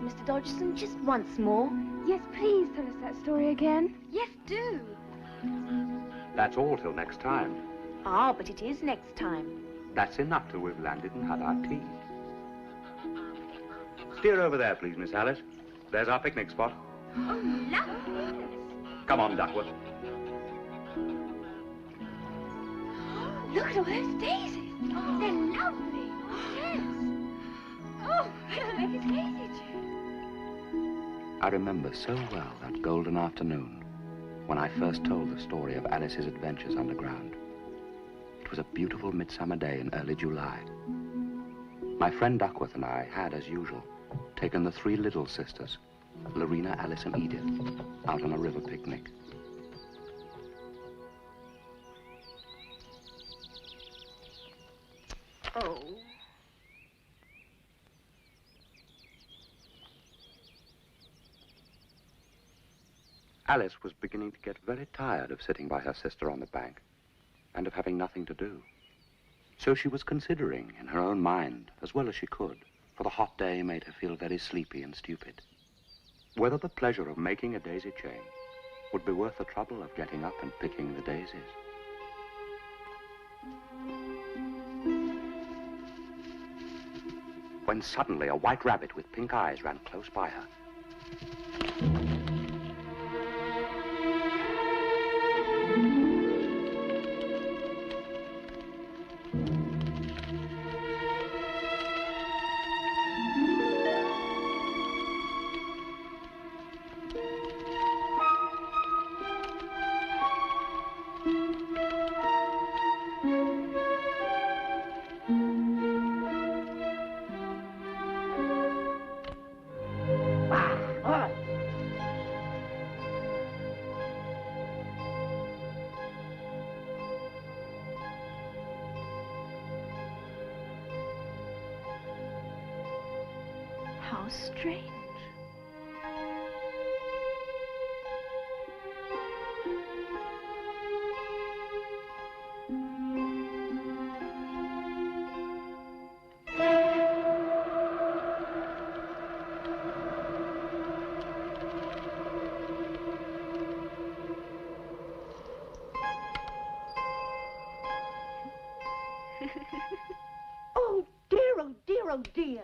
Miss Mr. Dodgson, just once more. Yes, please tell us that story again. Yes, do. That's all till next time. Ah, but it is next time. That's enough till we've landed and had our tea. Steer over there, please, Miss Alice. There's our picnic spot. Oh, lovely. Come on, Duckworth. Look at all those daisies. Oh, they're lovely. Yes. Oh, I make it daisy too. I remember so well that golden afternoon when I first told the story of Alice's adventures underground. It was a beautiful midsummer day in early July. My friend Duckworth and I had, as usual, taken the three little sisters, Lorena, Alice, and Edith, out on a river picnic. Oh. Alice was beginning to get very tired of sitting by her sister on the bank and of having nothing to do. So she was considering in her own mind, as well as she could, for the hot day made her feel very sleepy and stupid, whether the pleasure of making a daisy chain would be worth the trouble of getting up and picking the daisies. When suddenly a white rabbit with pink eyes ran close by her. How strange. Oh, dear, oh, dear, oh, dear.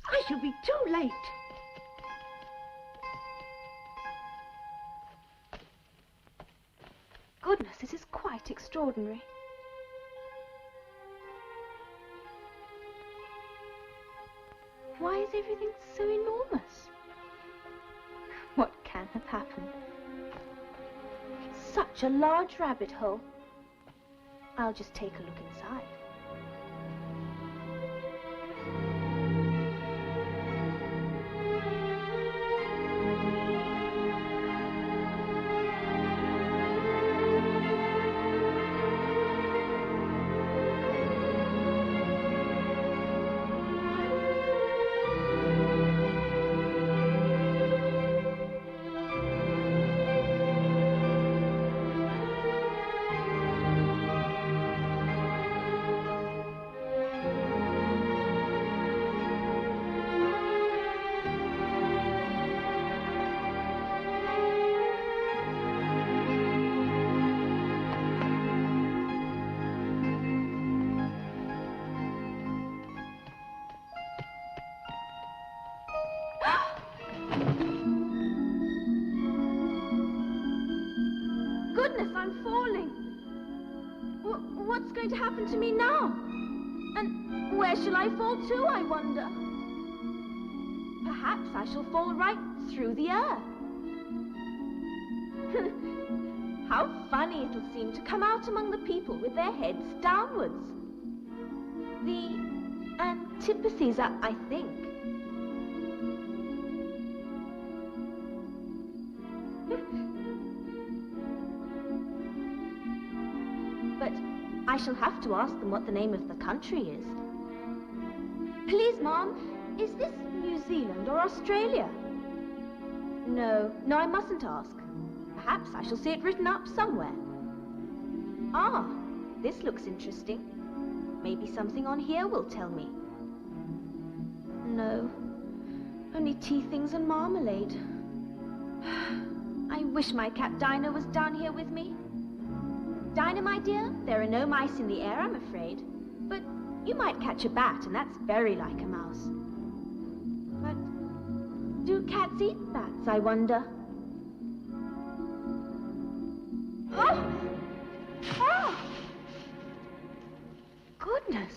I shall be too late. Goodness, this is quite extraordinary. Why is everything so enormous? What can have happened? Such a large rabbit hole. I'll just take a look inside. Goodness, I'm falling. What's going to happen to me now? And where shall I fall to, I wonder? Perhaps I shall fall right through the earth. How funny it'll seem to come out among the people with their heads downwards. The antitheses, I think. But I shall have to ask them what the name of the country is. Please, Mom, is this New Zealand or Australia? No, I mustn't ask. Perhaps I shall see it written up somewhere. Ah, this looks interesting. Maybe something on here will tell me. No, Only tea things and marmalade. I wish my cat Dinah was down here with me. Dinah, my dear, there are no mice in the air, I'm afraid. But you might catch a bat, and that's very like a mouse. But do cats eat bats, I wonder? Oh! Oh! Goodness!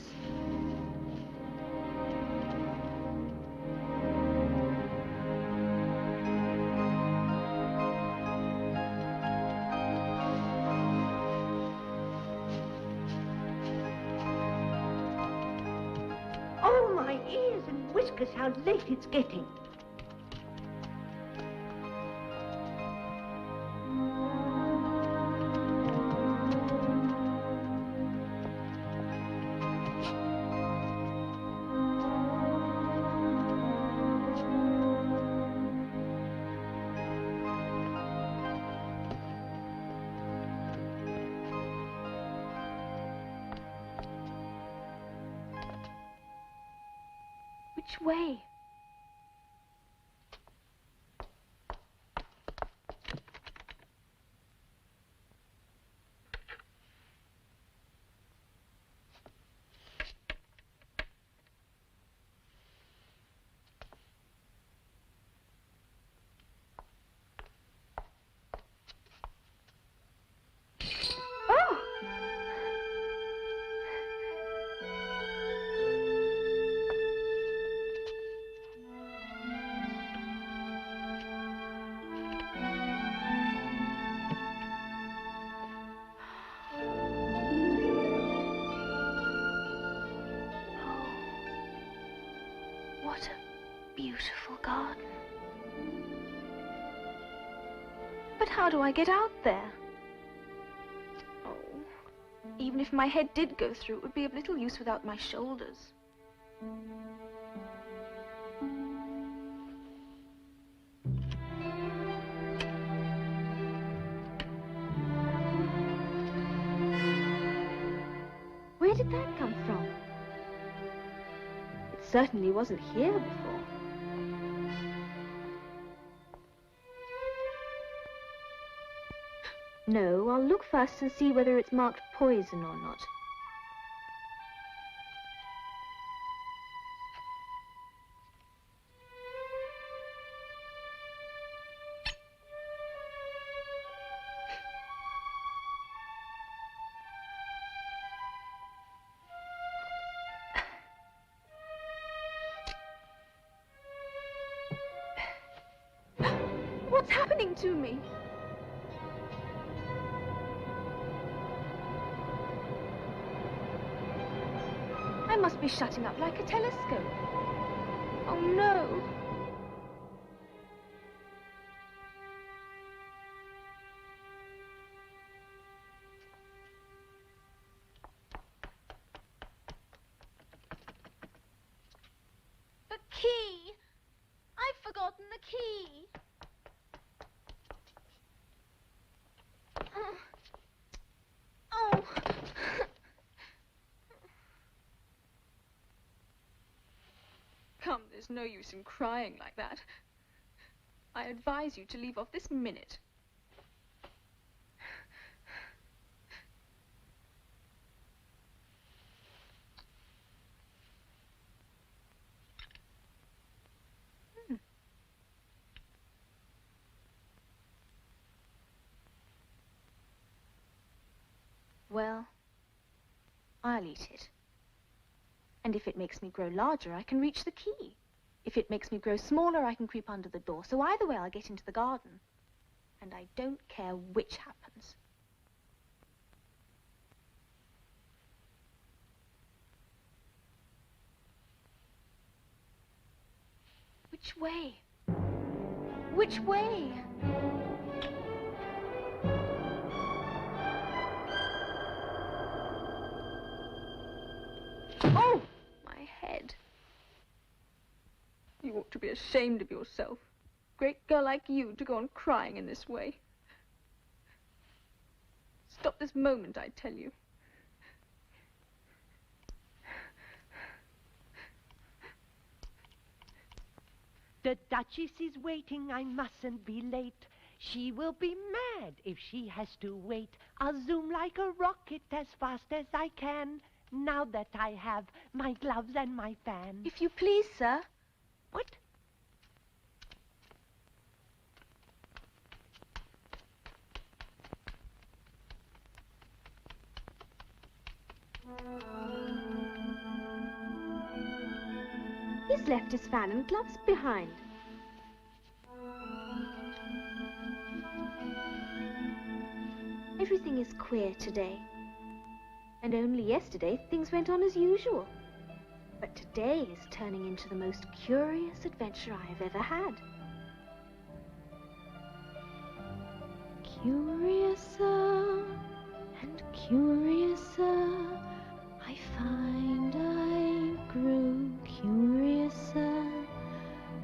Oh, my ears and whiskers, how late it's getting. Which way? What a beautiful garden. But how do I get out there? Oh, even if my head did go through, it would be of little use without my shoulders. Where did that come from? It certainly wasn't here before. No, I'll look first and see whether it's marked poison or not. What's happening to me? I must be shutting up like a telescope. Oh, no. The key! I've forgotten the key. Oh. Come, there's no use in crying like that. I advise you to leave off this minute. Well, I'll eat it. And if it makes me grow larger, I can reach the key. If it makes me grow smaller, I can creep under the door. So either way, I'll get into the garden. And I don't care which happens. Which way? Which way? Oh, my head. You ought to be ashamed of yourself. Great girl like you to go on crying in this way. Stop this moment, I tell you. The Duchess is waiting, I mustn't be late. She will be mad if she has to wait. I'll zoom like a rocket as fast as I can, now that I have my gloves and my fan. If you please, sir. What? He's left his fan and gloves behind. Everything is queer today. And only yesterday things went on as usual. But today is turning into the most curious adventure I have ever had. Curiouser and curiouser, I find I grew curiouser.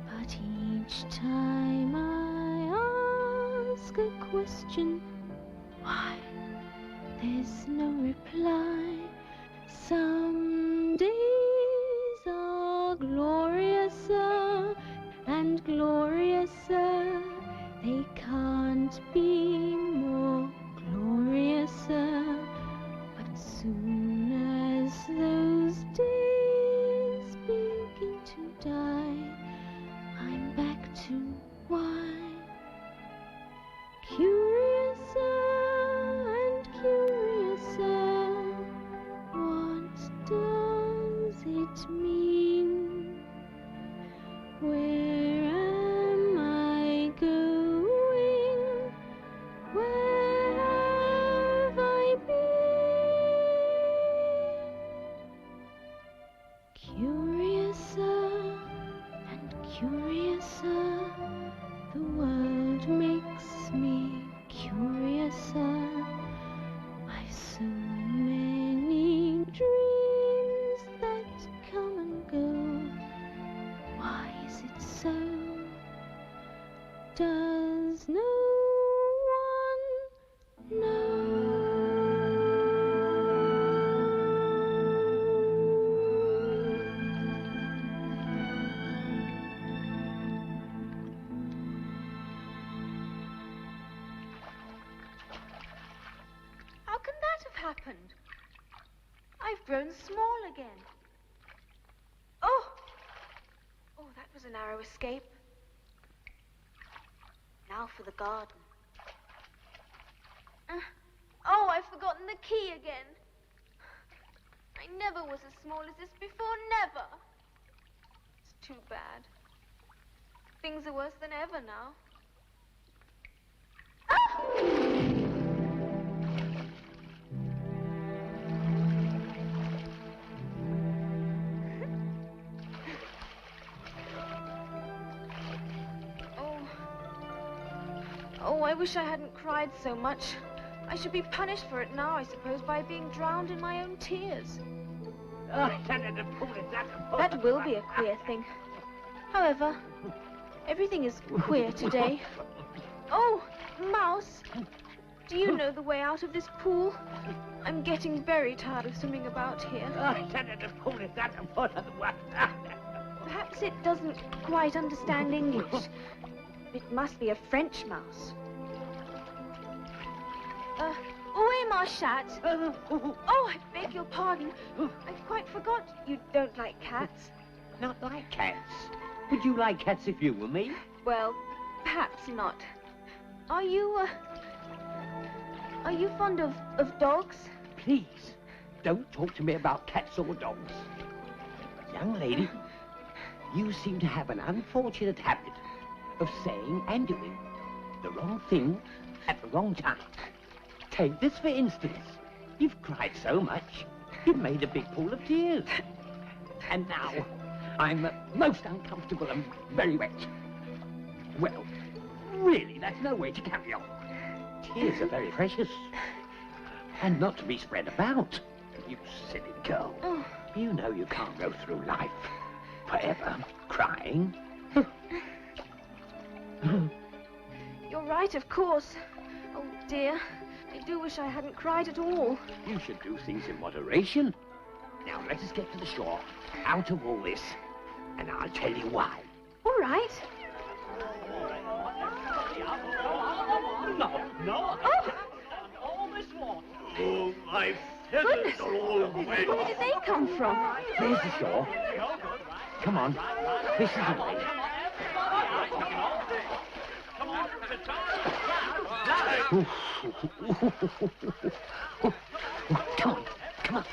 But each time I ask a question, why, there's no reply. Some days are gloriouser and gloriouser. They can't be more gloriouser. But soon as those days begin to die, I'm back to why. Curiouser and curiouser, what does it mean? Where am I going? Where have I been? Curiouser and curiouser, the world makes me curiouser. I've so many dreams that come and go. Why is it so? Does no one know? How can that have happened? I've grown small again. Oh! Oh, that was a narrow escape. Now for the garden. Oh, I've forgotten the key again. I never was as small as this before, never. It's too bad. Things are worse than ever now. Ah! Oh, I wish I hadn't cried so much. I should be punished for it now, I suppose, by being drowned in my own tears. That will be a queer thing. However, everything is queer today. Oh, Mouse, do you know the way out of this pool? I'm getting very tired of swimming about here. Perhaps it doesn't quite understand English. It must be a French mouse. Où est ma chatte? Oh, I beg your pardon. I quite forgot you don't like cats. Not like cats? Would you like cats if you were me? Well, perhaps not. Are you fond of dogs? Please, don't talk to me about cats or dogs. Young lady, you seem to have an unfortunate habit of saying and doing the wrong thing at the wrong time. Take this for instance. You've cried so much, you've made a big pool of tears. And now, I'm most uncomfortable and very wet. Well, really, that's no way to carry on. Tears are very precious. And not to be spread about. You silly girl. Oh. You know you can't go through life forever crying. You're right, of course. Oh, dear. I do wish I hadn't cried at all. You should do things in moderation. Now, let us get to the shore, out of all this, and I'll tell you why. All right. No. Oh, my Goodness. Where did they come from? There's the shore. Come on. This is the way. Come on. Come on.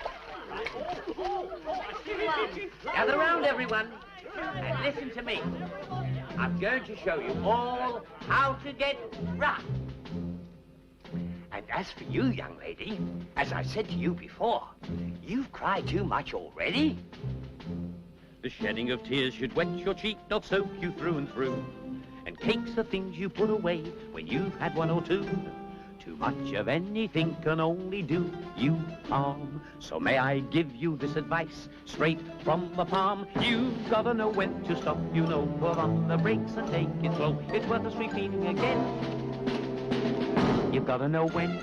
Gather round, everyone, and listen to me. I'm going to show you all how to get rough. And as for you, young lady, as I said to you before, you've cried too much already. The shedding of tears should wet your cheek, not soak you through and through. And cakes are things you put away when you've had one or two. Too much of anything can only do you harm. So may I give you this advice, straight from the palm. You've gotta know when to stop, you know, put on the brakes and take it slow. It's worth us repeating again. You've gotta know when.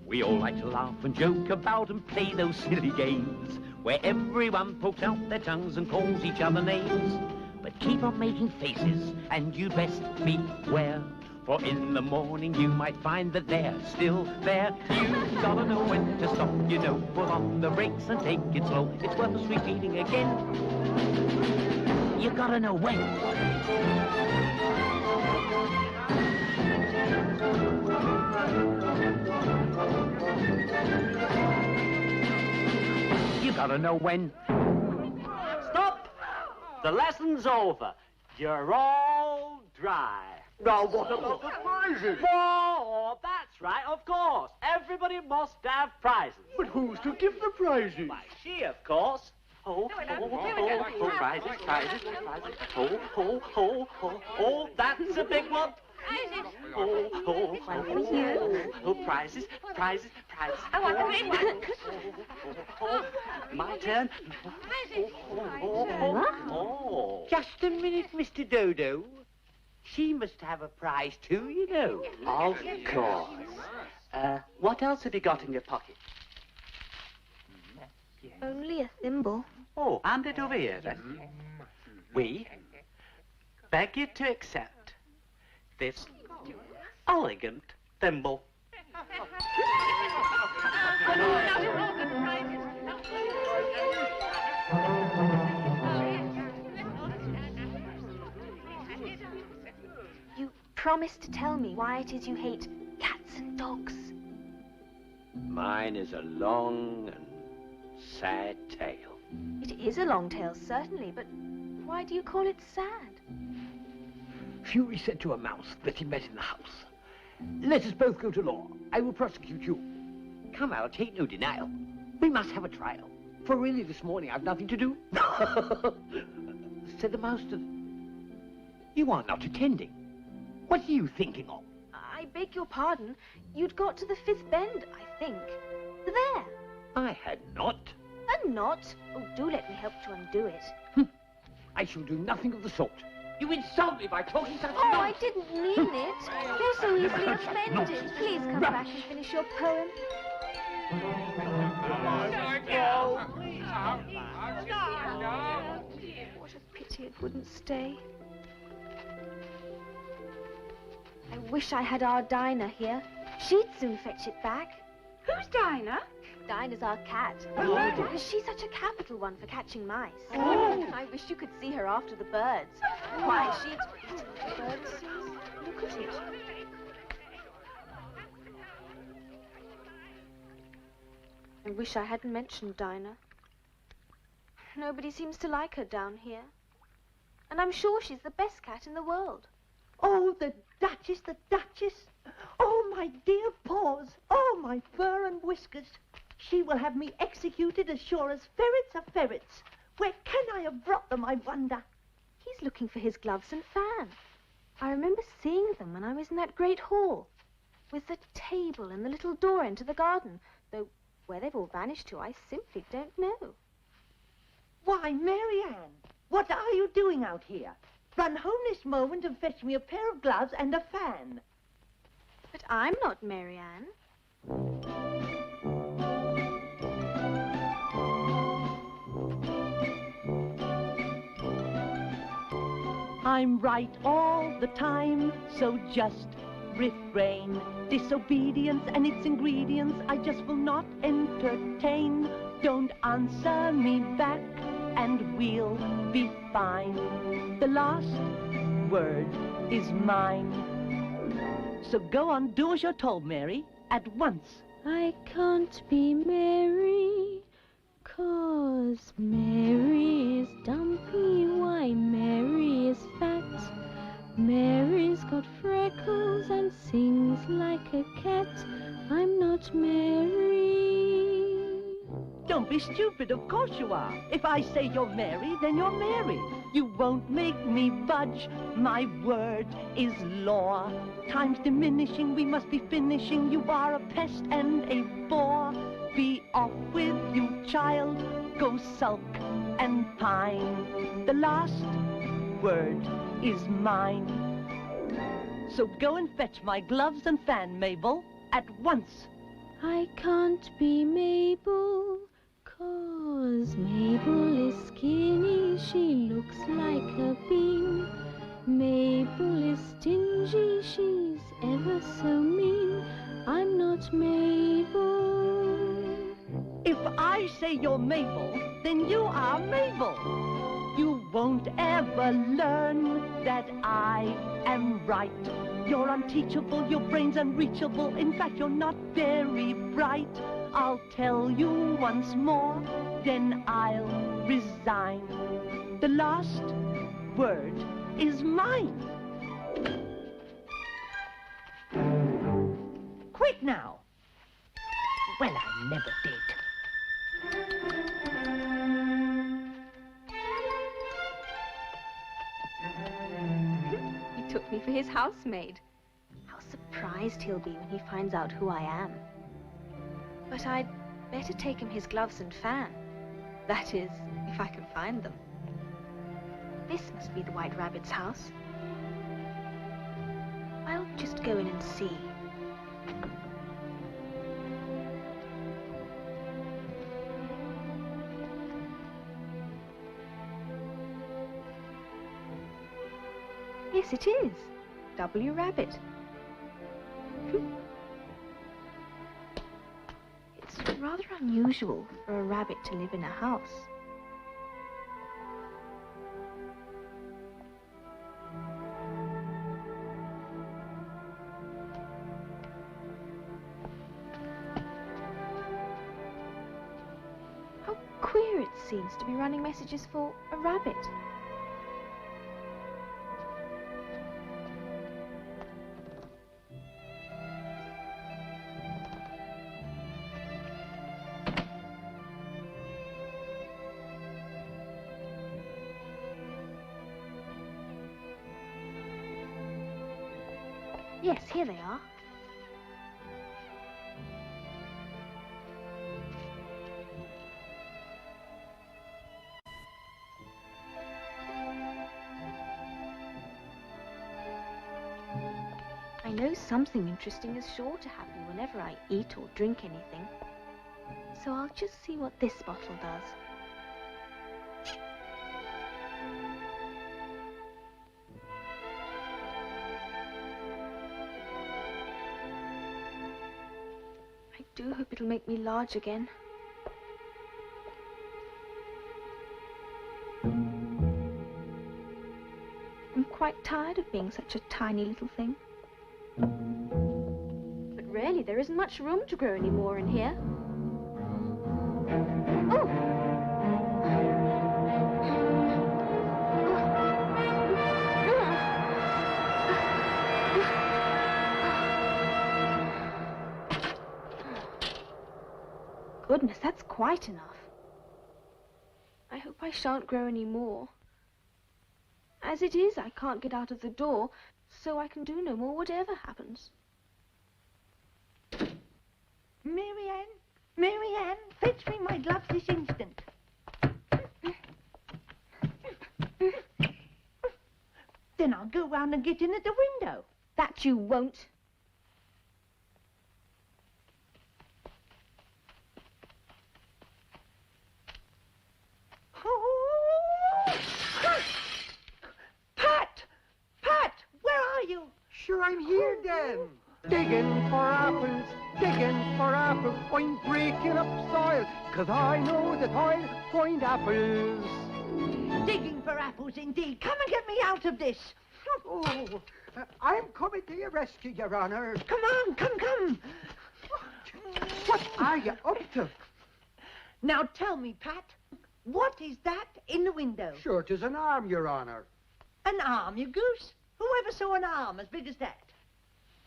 We all like to laugh and joke about and play those silly games where everyone pokes out their tongues and calls each other names. But keep on making faces, and you'd best beware. For in the morning you might find that they're still there. You've gotta know when to stop, you know, put on the brakes and take it slow. It's worth us repeating again. You gotta know when. You gotta know when. Stop! The lesson's over. You're all dry. Now, what about the prizes? Oh, that's right, of course. Everybody must have prizes. But who's to give the prizes? Why, she, of course. Oh, prizes. Oh, that's a big one. Oh, prizes. I want the big one. Oh, my turn. Oh. Just a minute, Mr. Dodo. She must have a prize too, you know. Of course. What else have you got in your pocket? Only a thimble. Oh, hand it over here, then. We beg you to accept this elegant thimble. You promised to tell me why it is you hate cats and dogs. Mine is a long and sad tale. It is a long tale, certainly, but why do you call it sad? Fury said to a mouse that he met in the house, "Let us both go to law. I will prosecute you." Come, I'll take no denial. We must have a trial. For really this morning I've nothing to do. Said the mouse to... You are not attending. What are you thinking of? I beg your pardon. You'd got to the fifth bend, I think. There. I had not. A knot? Oh, do let me help to undo it. I shall do nothing of the sort. You insult me by talking such Oh, I nonsense. didn't mean it. You're so easily offended. Please come back and finish your poem. What a pity it wouldn't stay. I wish I had our Dinah here. She'd soon fetch it back. Who's Dinah? Dinah's our cat. She's such a capital one for catching mice. I wish you could see her after the birds. Why, she'd eat the birds. Look at it. I wish I hadn't mentioned Dinah. Nobody seems to like her down here. And I'm sure she's the best cat in the world. Oh, the Duchess, the Duchess. Oh, my dear paws. Oh, my fur and whiskers. She will have me executed as sure as ferrets are ferrets. Where can I have brought them, I wonder? He's looking for his gloves and fan. I remember seeing them when I was in that great hall, with the table and the little door into the garden, though where they've all vanished to, I simply don't know. Why, Marianne, what are you doing out here? Run home this moment and fetch me a pair of gloves and a fan. But I'm not Marianne. I'm right all the time, so just refrain. Disobedience and its ingredients I just will not entertain. Don't answer me back and we'll be fine. The last word is mine. So go on, do as you're told, Mary, at once. I can't be Mary, 'cause Mary is dumpy. Why, Mary is fat. Mary's got freckles and sings like a cat. I'm not Mary. Don't be stupid, of course you are. If I say you're Mary, then you're Mary. You won't make me budge, my word is law. Time's diminishing, we must be finishing. You are a pest and a bore. Be off with you, child, go sulk and pine. The last word is mine. So go and fetch my gloves and fan, Mabel, at once. I can't be Mabel, 'cause Mabel is skinny. She looks like a bean. Mabel is stingy. She's ever so mean. I'm not Mabel. If I say you're Mabel, then you are Mabel. You won't ever learn that I am right. You're unteachable, your brain's unreachable. In fact, you're not very bright. I'll tell you once more, then I'll resign. The last word is mine. Quick now. Well, I never did. He took me for his housemaid. How surprised he'll be when he finds out who I am. But I'd better take him his gloves and fan. That is, if I can find them. This must be the White Rabbit's house. I'll just go in and see. Yes, it is. W. Rabbit. It's rather unusual for a rabbit to live in a house. How queer it seems to be running messages for a rabbit. Yes, here they are. I know something interesting is sure to happen whenever I eat or drink anything. So I'll just see what this bottle does. I do hope it'll make me large again. I'm quite tired of being such a tiny little thing. But really, there isn't much room to grow anymore in here. Oh! Goodness, that's quite enough. I hope I shan't grow any more. As it is, I can't get out of the door, so I can do no more whatever happens. Marianne, Marianne, fetch me my gloves this instant. round and get in at the window. That you won't. Pat! Pat! Where are you? Sure, I'm here then. Digging for apples, I'm breaking up soil, 'cause I know that I'll find apples. Digging for apples, indeed. Come and get me out of this. Oh, I'm coming to your rescue, Your Honor. Come on, come. What are you up to? Now tell me, Pat, what is that in the window? Sure, 'tis an arm, Your Honor. An arm, you goose? Who ever saw an arm as big as that?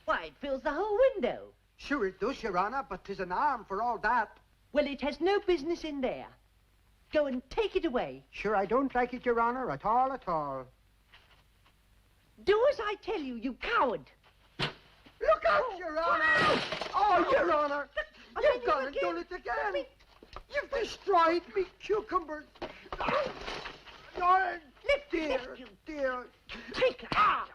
Why, it fills the whole window. Sure it does, Your Honor, but 'tis an arm for all that. Well, it has no business in there. Go and take it away. Sure, I don't like it, Your Honor, at all. Do as I tell you, you coward. Look out, Your Honor! Oh, Your Honor! You've gone and done it again! You've destroyed me cucumbers! Oh, dear. Take it. Ah!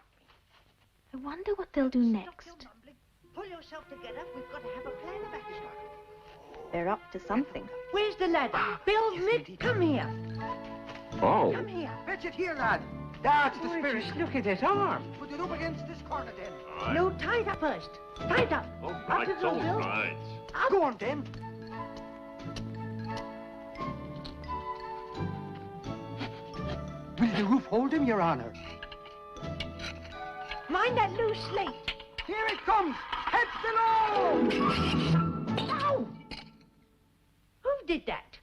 I wonder what they'll do next. Stop your mumbling. Pull yourself together. We've got to have a plan of action. They're up to something. Where's the ladder? Bill, Mick, come here. Oh. Come here. Fetch it here, lad. That's the spirit. Just look at that arm. Put it up against this corner, then. No, tie it up first. Tie it up. All Up right, it goes, Bill. right. Up. Go on, then. Will the roof hold him, Your Honor? Mind that loose slate. Here it comes! Head below! Ow! Who did that?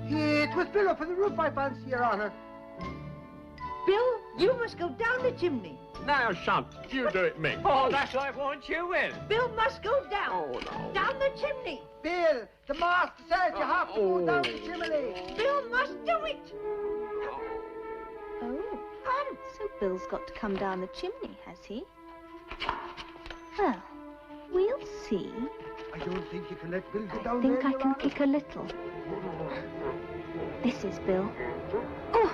It was Bill up on the roof, I fancy, Your Honor. Bill, you must go down the chimney. Now, shunt. You do it, Mick. Oh, that's what I want you in. Bill must go down. Oh, no. Down the chimney. Bill, the master said you have to go down the chimney. Bill must do it. Oh. So Bill's got to come down the chimney, has he? Well, we'll see. I don't think you can let Bill go I down think there, I Your can Honor. kick a little. This is Bill. Oh!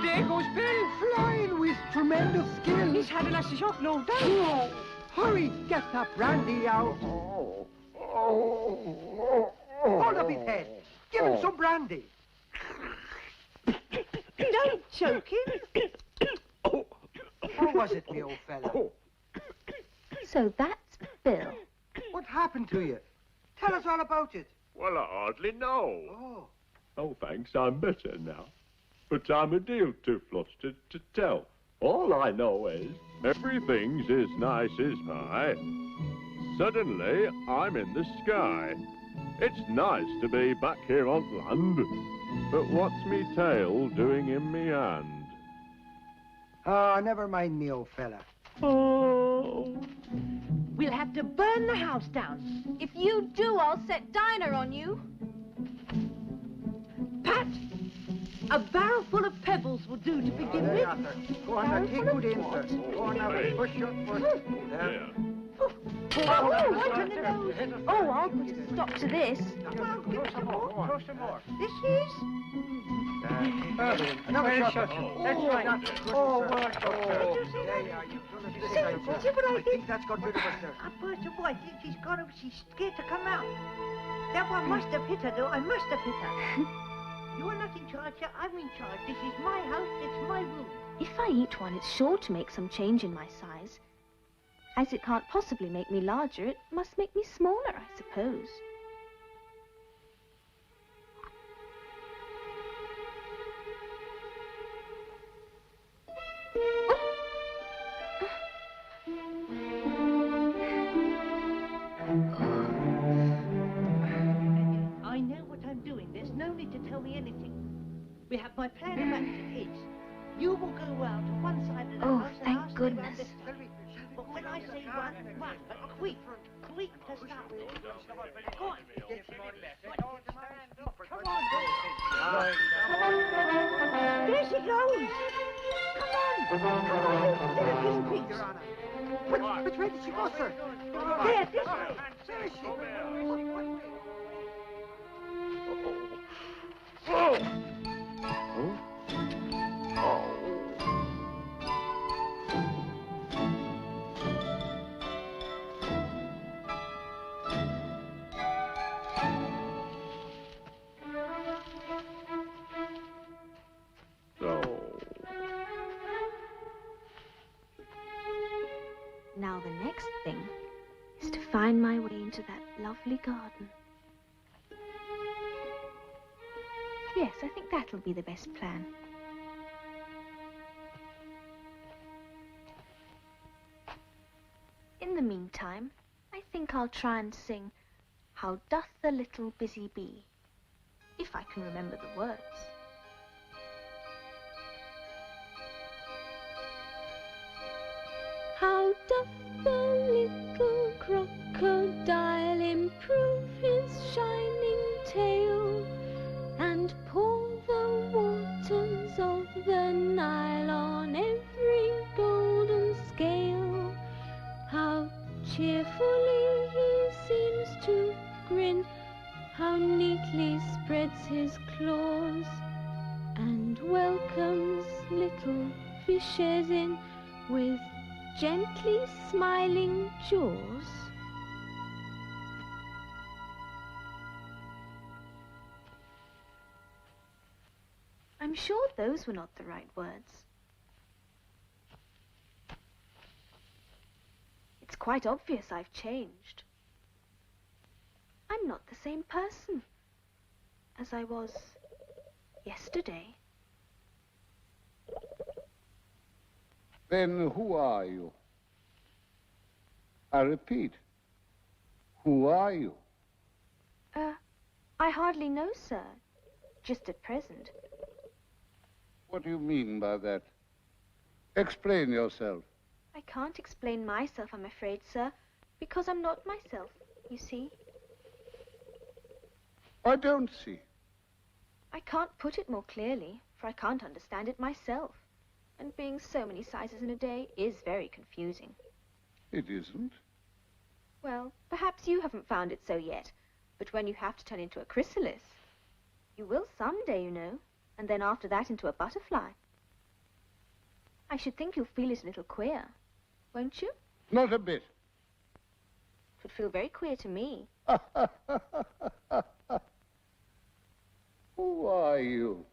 There goes Bill, flying with tremendous skill. He's had a nasty shock, no doubt. Oh, hurry, get that brandy out. Hold up his head. Give him some brandy. Don't choke him. How was it, me old fella? So that's Bill. What happened to you? Tell us all about it. Well, I hardly know. Oh. Oh, thanks, I'm better now. But I'm a deal too flustered to tell. All I know is everything's as nice as pie. Suddenly, I'm in the sky. It's nice to be back here on land. But what's me tail doing in me hand? Ah, never mind me, old fella. Oh. We'll have to burn the house down. If you do, I'll set Dinah on you. Pat, a barrel full of pebbles will do to begin There with. you are, sir. Go on now, take good in, sir. Go on now, Hey. push your foot. There. Yeah. Oh, right in the nose. Oh, I'll put a stop to this. Well, give us some more. Throw some more. This is... Another shot. That's right. Oh, well, Oh. there you are. You've done it this See, time, sir. see what I I did? think that's got rid of her, sir. A person, boy, she's got her, she's scared to come out. That one must have hit her, though. I must have hit her. You're not in charge, sir. I'm in charge. This is my house. It's my room. If I eat one, it's sure to make some change in my size. As it can't possibly make me larger, it must make me smaller, I suppose. I know what I'm doing. There's no need to tell me anything. We have my plan of action is you will go out to one side of the Oh, house and thank I'll stay goodness. round this. But when I say run, quick to start. Go on. Come on, there she goes. Come on. Let her kiss peace. Which way did she go, sir? There, this way. There she Oh. find my way into that lovely garden. Yes, I think that'll be the best plan. In the meantime, I think I'll try and sing "How Doth the Little Busy Bee," if I can remember the words. How doth the little crocodile improve his shining tail and pour the waters of the Nile on every golden scale? How cheerfully he seems to grin, how neatly spreads his claws, and welcomes little fishes in with gently smiling jaws. I'm sure those were not the right words. It's quite obvious I've changed. I'm not the same person as I was yesterday. Then who are you? I repeat, who are you? I hardly know, sir. Just at present. What do you mean by that? Explain yourself. I can't explain myself, I'm afraid, sir, because I'm not myself, you see. I don't see. I can't put it more clearly, for I can't understand it myself. And being so many sizes in a day is very confusing. It isn't. Well, perhaps you haven't found it so yet, but when you have to turn into a chrysalis, you will someday, you know, and then after that into a butterfly. I should think you'll feel it a little queer, won't you? Not a bit. It would feel very queer to me. Who are you?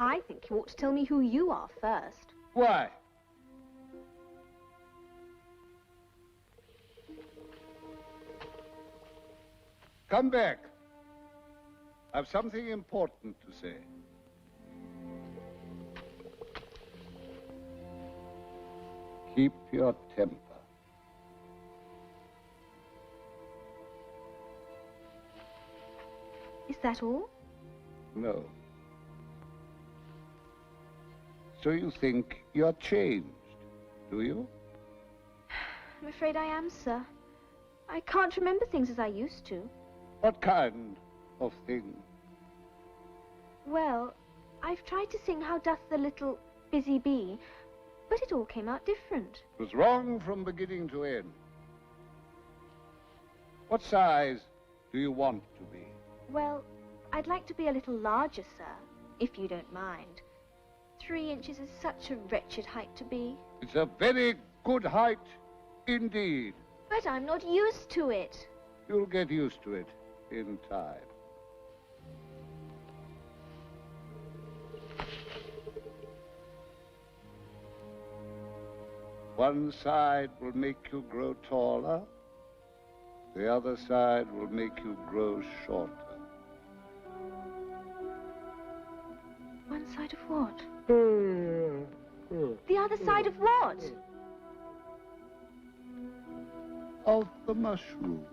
I think you ought to tell me who you are first. Why? Come back. I've something important to say. Keep your temper. Is that all? No. So you think you're changed, do you? I'm afraid I am, sir. I can't remember things as I used to. What kind of thing? Well, I've tried to sing "How Doth the Little Busy Bee," but it all came out different. It was wrong from beginning to end. What size do you want to be? Well, I'd like to be a little larger, sir, if you don't mind. 3 inches is such a wretched height to be. It's a very good height indeed. But I'm not used to it. You'll get used to it in time. One side will make you grow taller. The other side will make you grow shorter. One side of what? The other side of what? Of the mushroom.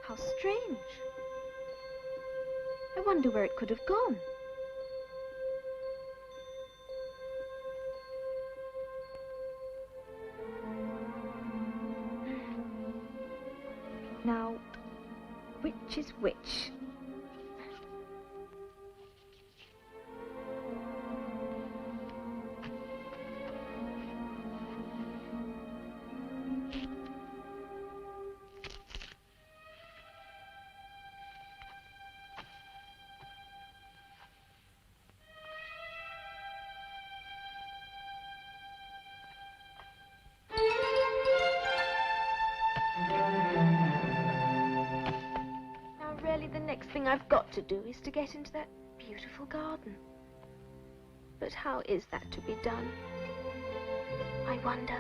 How strange. I wonder where it could have gone. Now, which is which? I've got to do is to get into that beautiful beautiful garden. But how is that to be done? I wonder.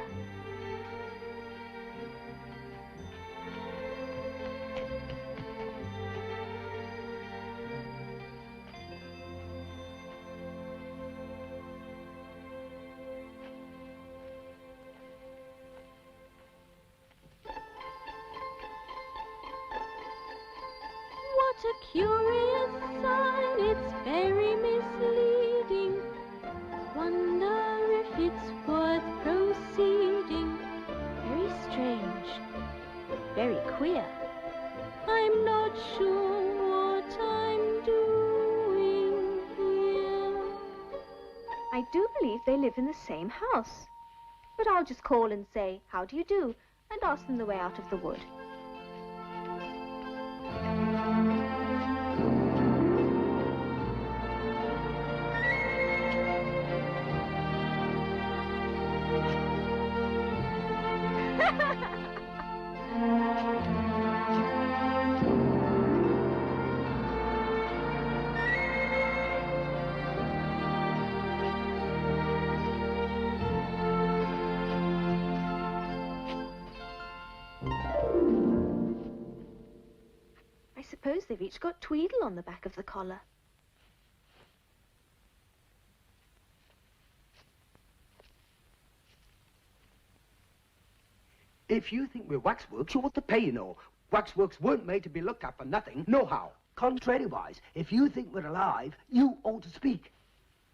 What a curious sign, it's very misleading. Wonder if it's worth proceeding. Very strange, very queer. I'm not sure what I'm doing here. I do believe they live in the same house. But I'll just call and say, how do you do? And ask them the way out of the wood. I suppose they've each got Tweedle on the back of the collar. If you think we're waxworks, you ought to pay, you know. Waxworks weren't made to be looked at for nothing, nohow. Contrariwise, if you think we're alive, you ought to speak.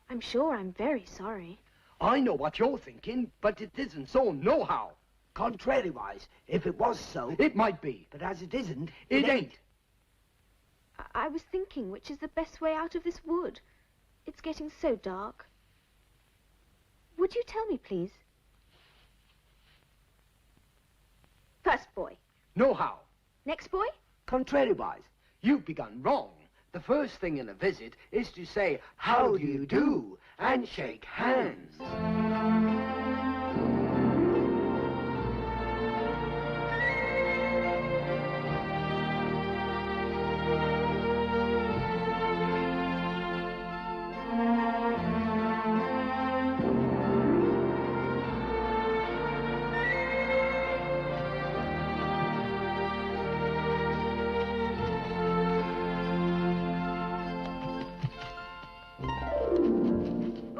I'm sure I'm very sorry. I know what you're thinking, but it isn't so, nohow. Contrariwise, if it was so, it might be. But as it isn't, it ain't. I was thinking which is the best way out of this wood. It's getting so dark. Would you tell me, please? First boy. Nohow. Next boy? Contrariwise, you've begun wrong. The first thing in a visit is to say, how do you do, and shake hands.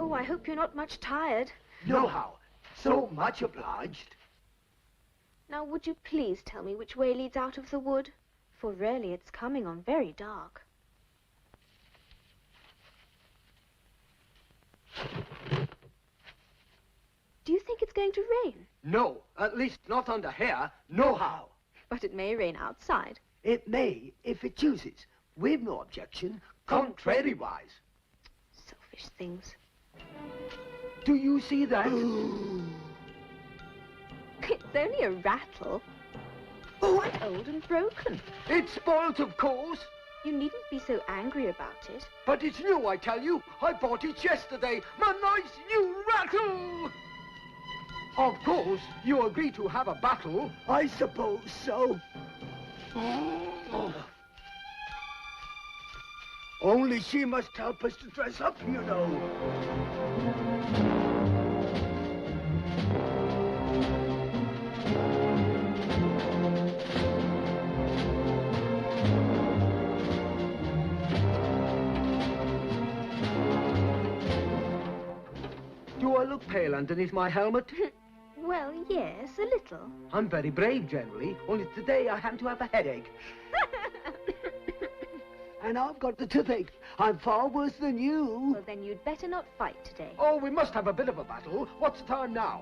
I hope you're not much tired. Nohow. So much obliged. Now, would you please tell me which way leads out of the wood? For really, it's coming on very dark. Do you think it's going to rain? No, at least not under here, nohow. But it may rain outside. It may, if it chooses. We've no objection, contrariwise. Selfish things. Do you see that? It's only a rattle. Quite old and broken. It's spoilt, of course. You needn't be so angry about it. But it's new, I tell you. I bought it yesterday. My nice new rattle! Of course, you agree to have a battle. I suppose so. Only she must help us to dress up, you know. Do I look pale underneath my helmet? Well, yes, a little. I'm very brave generally, only today I happen to have a headache. And I've got the toothache. I'm far worse than you. Well, then you'd better not fight today. Oh, we must have a bit of a battle. What's the time now?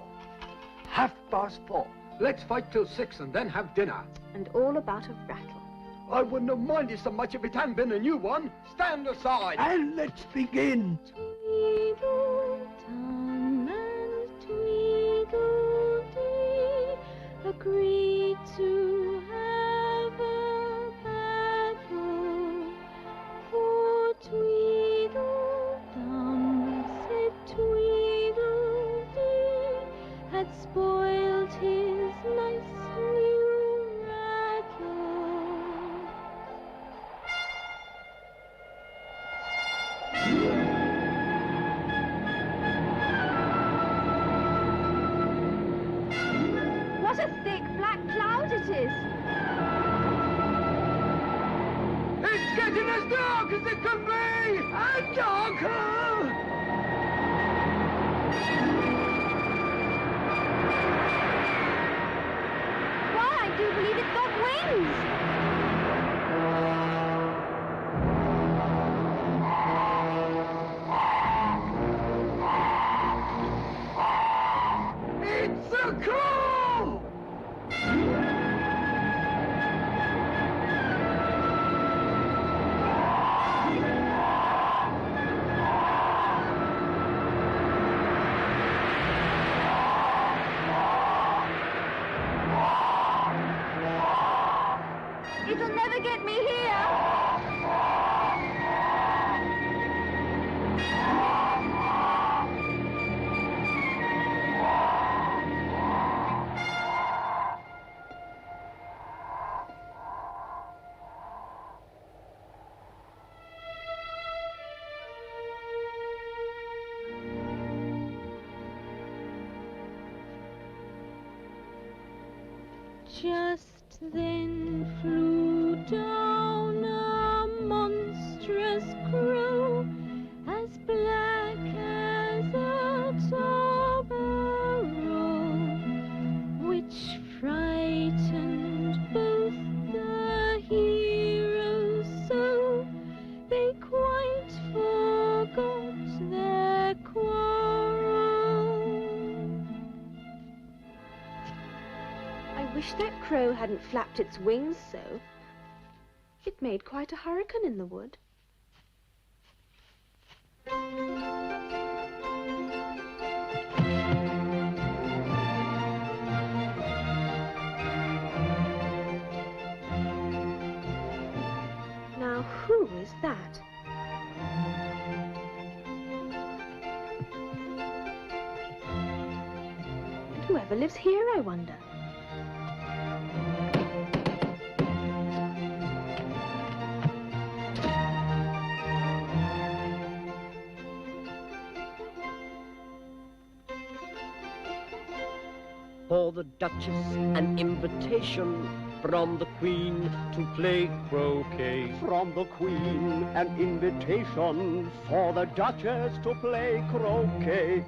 4:30. Let's fight till 6 and then have dinner. And all about a rattle. I wouldn't have minded so much if it hadn't been a new one. Stand aside. And let's begin. Tweedledum and Tweedledee agreed to have a battle. For Tweedledum said Tweedledee had spoiled his nice new rattle. making as dark as it can be, and darker! Why, I do believe it's got wings! It's a crow! It'll never get me here! Just then flew down a monstrous crow, as black as a turbaro, which frightened both the heroes so they quite forgot their quarrel. I wish that crow hadn't flapped its wings so. It made quite a hurricane in the wood. Now, who is that? And whoever lives here, I wonder. For the Duchess an invitation from the Queen to play croquet. From the Queen an invitation for the Duchess to play croquet.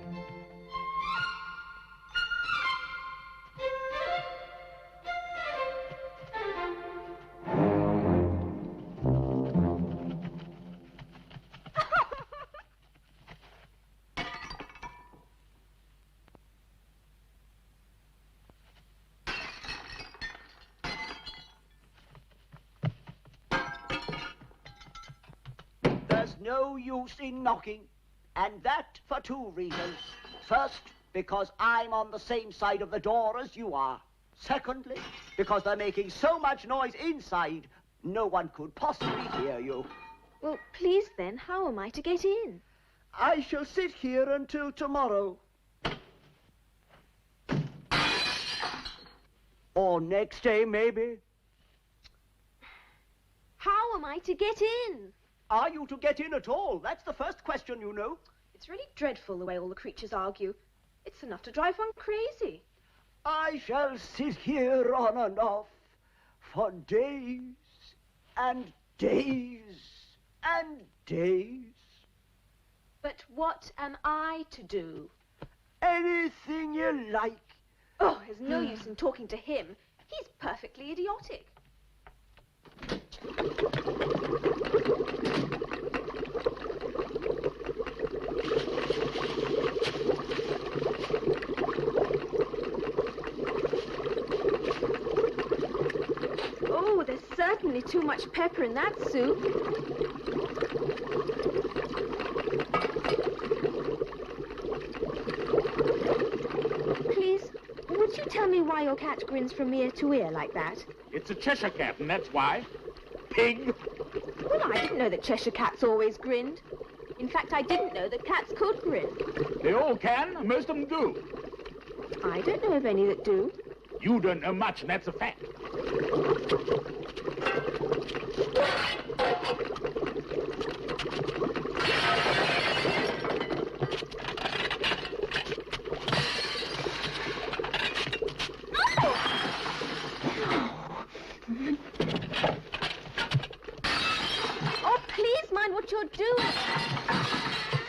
No use in knocking, and that for two reasons. First, because I'm on the same side of the door as you are. Secondly, because they're making so much noise inside, no one could possibly hear you. Well, please then, how am I to get in? I shall sit here until tomorrow. Or next day, maybe. How am I to get in? Are you to get in at all? That's the first question, you know. It's really dreadful the way all the creatures argue. It's enough to drive one crazy. I shall sit here on and off for days and days and days. But what am I to do? Anything you like. Oh, there's no use in talking to him. He's perfectly idiotic. Oh, there's certainly too much pepper in that soup. Please, would you tell me why your cat grins from ear to ear like that? It's a Cheshire cat, and that's why. Pig! Well, I didn't know that Cheshire cats always grinned. In fact, I didn't know that cats could grin. They all can, most of them do. I don't know of any that do. You don't know much, and that's a fact.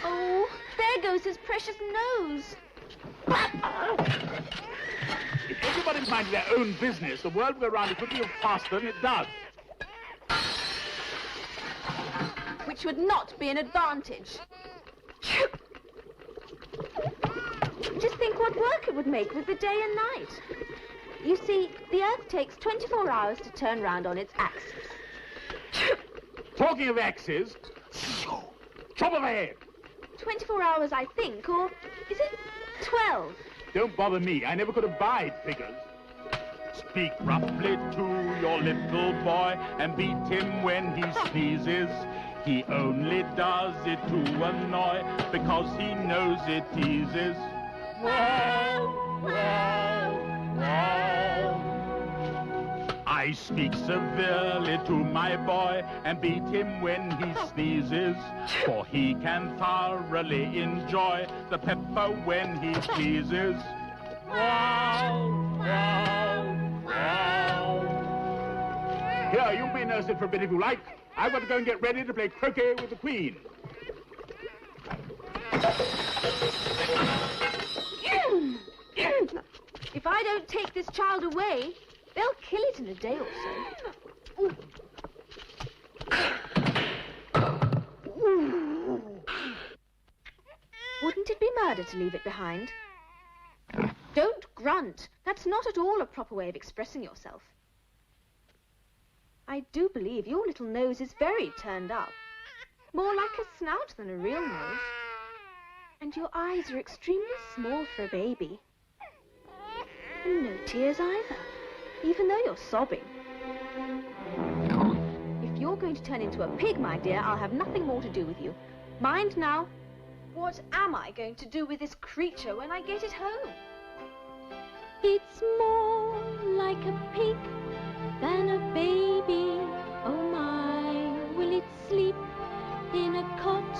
Oh, there goes his precious nose. If everybody minded their own business, the world would go round a good deal faster than it does. Which would not be an advantage. Just think what work it would make with the day and night. You see, the Earth takes 24 hours to turn round on its axis. Talking of axes, chop of a head. 24 hours, I think, or is it 12? Don't bother me. I never could abide figures. Speak roughly to your little boy and beat him when he sneezes. He only does it to annoy because he knows it teases. Wow, wow, wow. I speak severely to my boy and beat him when he sneezes, for he can thoroughly enjoy the pepper when he squeezes. Wow, wow, wow. Here, you may nurse it for a bit if you like. I've got to go and get ready to play croquet with the Queen. If I don't take this child away, they'll kill it in a day or so. Wouldn't it be murder to leave it behind? Don't grunt. That's not at all a proper way of expressing yourself. I do believe your little nose is very turned up. More like a snout than a real nose. And your eyes are extremely small for a baby. And no tears either, even though you're sobbing. If you're going to turn into a pig, my dear, I'll have nothing more to do with you. Mind now, what am I going to do with this creature when I get it home? It's more like a pig than a baby. Oh my, will it sleep in a cot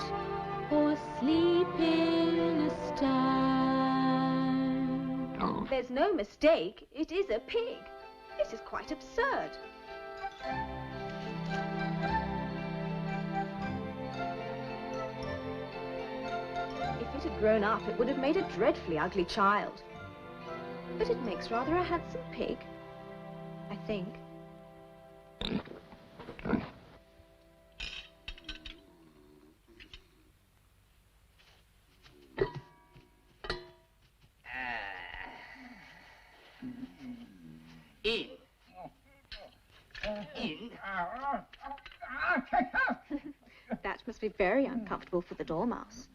or sleep in a stall? There's no mistake, it is a pig. This is quite absurd. If it had grown up, it would have made a dreadfully ugly child. But it makes rather a handsome pig, I think. In. In. That must be very uncomfortable for the dormouse.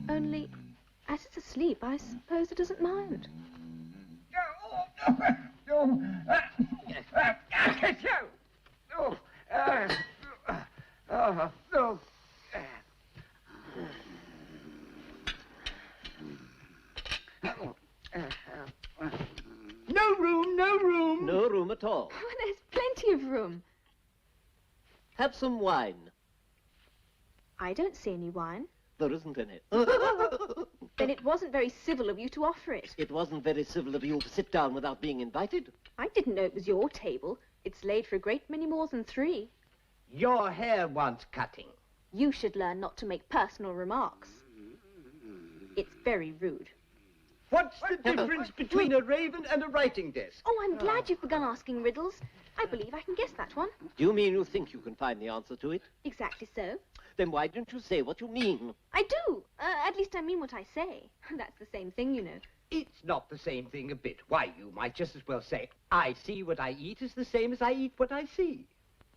Only, as it's asleep, I suppose it doesn't mind. No room, no room. No room at all. Oh, there's plenty of room. Have some wine. I don't see any wine. There isn't any. Then it wasn't very civil of you to offer it. It wasn't very civil of you to sit down without being invited. I didn't know it was your table. It's laid for a great many more than 3. Your hair wants cutting. You should learn not to make personal remarks. It's very rude. What's the difference between a raven and a writing desk? Oh, I'm glad you've begun asking riddles. I believe I can guess that one. Do you mean you think you can find the answer to it? Exactly so. Then why don't you say what you mean? I do. At least I mean what I say. That's the same thing, you know. It's not the same thing a bit. Why, you might just as well say, I see what I eat is the same as I eat what I see.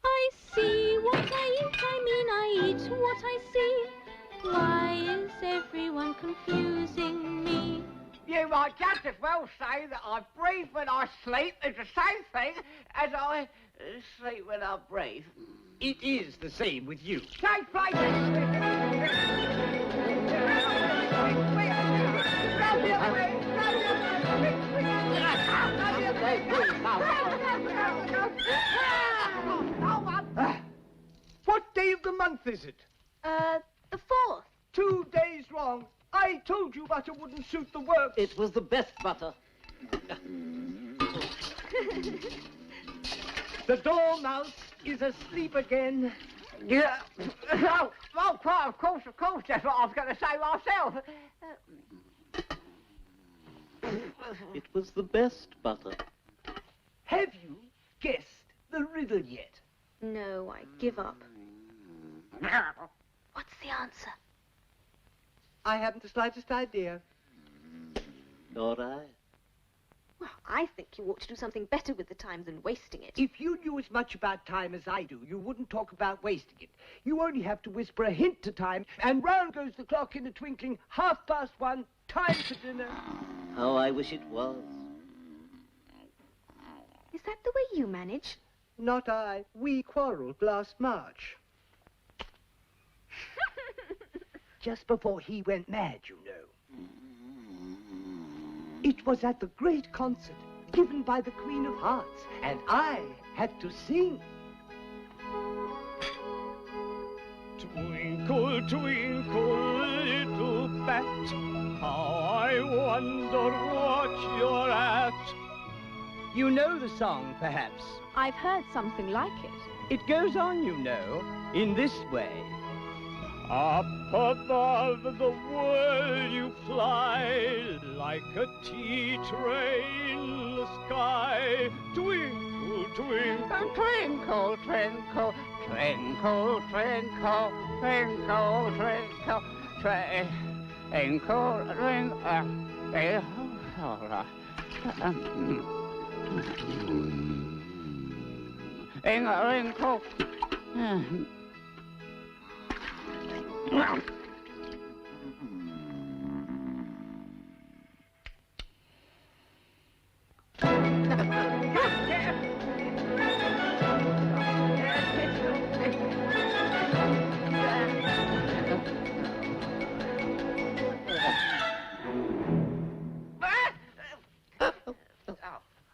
I see what I eat, I mean I eat what I see. Why is everyone confusing me? You might just as well say that I breathe when I sleep is the same thing as I sleep when I breathe. It is the same with you. Take place! What day of the month is it? The 4th. 2 days wrong. I told you butter wouldn't suit the works. It was the best butter. The dormouse is asleep again. Yeah. Oh, quite, of course, that's what I was going to say myself. It was the best butter. Have you guessed the riddle yet? No, I give up. What's the answer? I haven't the slightest idea. Nor I. Well, I think you ought to do something better with the time than wasting it. If you knew as much about time as I do, you wouldn't talk about wasting it. You only have to whisper a hint to time, and round goes the clock in a twinkling, 1:30, time for dinner. How I wish it was. Is that the way you manage? Not I. We quarrelled last March. Just before he went mad, you know. It was at the great concert given by the Queen of Hearts, and I had to sing. Twinkle, twinkle, little bat, how I wonder what you're at. You know the song, perhaps? I've heard something like it. It goes on, you know, in this way. Up above the world you fly, like a tea tray in the sky. Twinkle, twinkle, Twinkle, twinkle, twinkle, twinkle, twinkle, twinkle, twinkle, twinkle.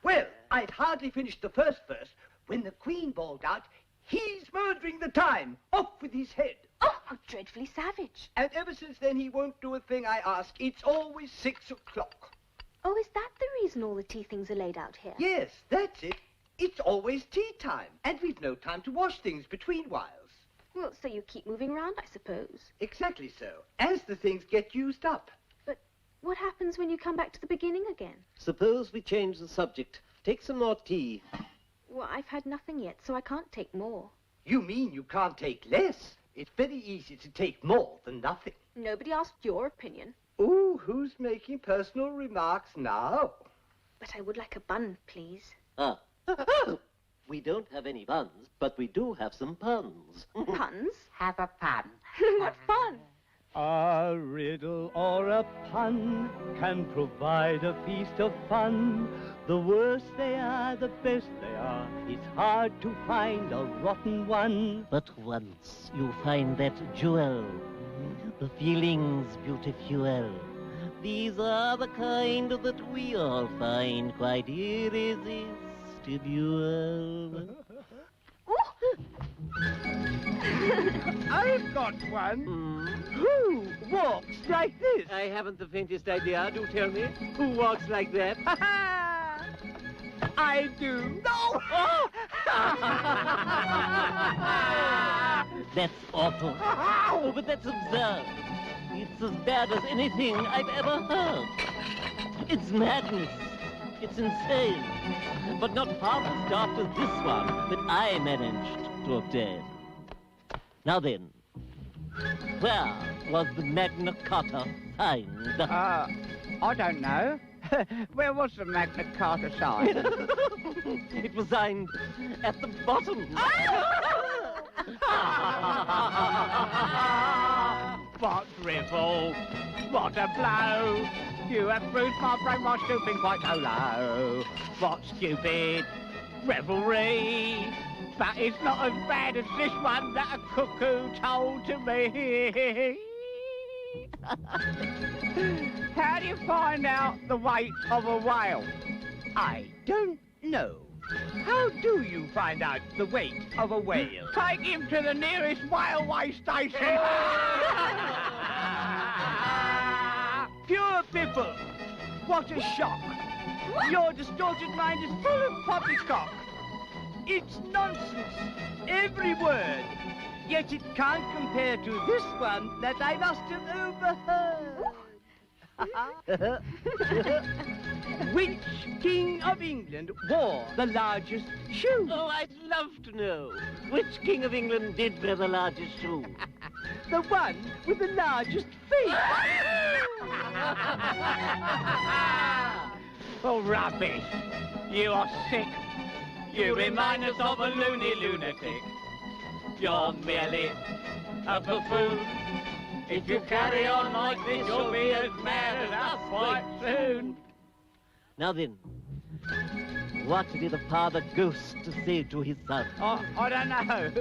Well, I'd hardly finished the first verse when the Queen bawled out, "He's murdering the time! Off with his head!" Oh, how dreadfully savage. And ever since then, he won't do a thing I ask. It's always 6 o'clock. Oh, is that the reason all the tea things are laid out here? Yes, that's it. It's always tea time, and we've no time to wash things between whiles. Well, so you keep moving around, I suppose. Exactly so, as the things get used up. But what happens when you come back to the beginning again? Suppose we change the subject. Take some more tea. Well, I've had nothing yet, so I can't take more. You mean you can't take less? It's very easy to take more than nothing. Nobody asked your opinion. Ooh, who's making personal remarks now? But I would like a bun, please. Ah. We don't have any buns, but we do have some puns. Puns? Have a pun. What fun! A riddle or a pun can provide a feast of fun. The worse they are, the best they are. It's hard to find a rotten one. But once you find that jewel, the feeling's beautiful. These are the kind that we all find quite irresistible. I've got one. Who walks like this? I haven't the faintest idea. Do tell me. Who walks like that? I do. No! That's awful. Oh, but that's absurd. It's as bad as anything I've ever heard. It's madness. It's insane. But not half as daft as this one that I managed to obtain. Now then, where was the Magna Carta signed? I don't know. Where was the Magna Carta signed? It was signed at the bottom. What drivel! What a blow! You have bruised my brain by stooping quite so low. What stupid revelry! But it's not as bad as this one that a cuckoo told to me. How do you find out the weight of a whale? I don't know. How do you find out the weight of a whale? Take him to the nearest railway station. Pure piffle! What a shock! Your distorted mind is full of poppycock. It's nonsense, every word. yet it can't compare to this one that I must have overheard. Which king of England wore the largest shoe? Oh, I'd love to know. Which king of England did wear the largest shoe? The one with the largest feet. Oh, rubbish. You are sick. You remind us of a loony lunatic. You're merely a buffoon. If you carry on like this, you'll be as mad as us quite soon. Now then, what did the father ghost say to his son? Oh, I don't know.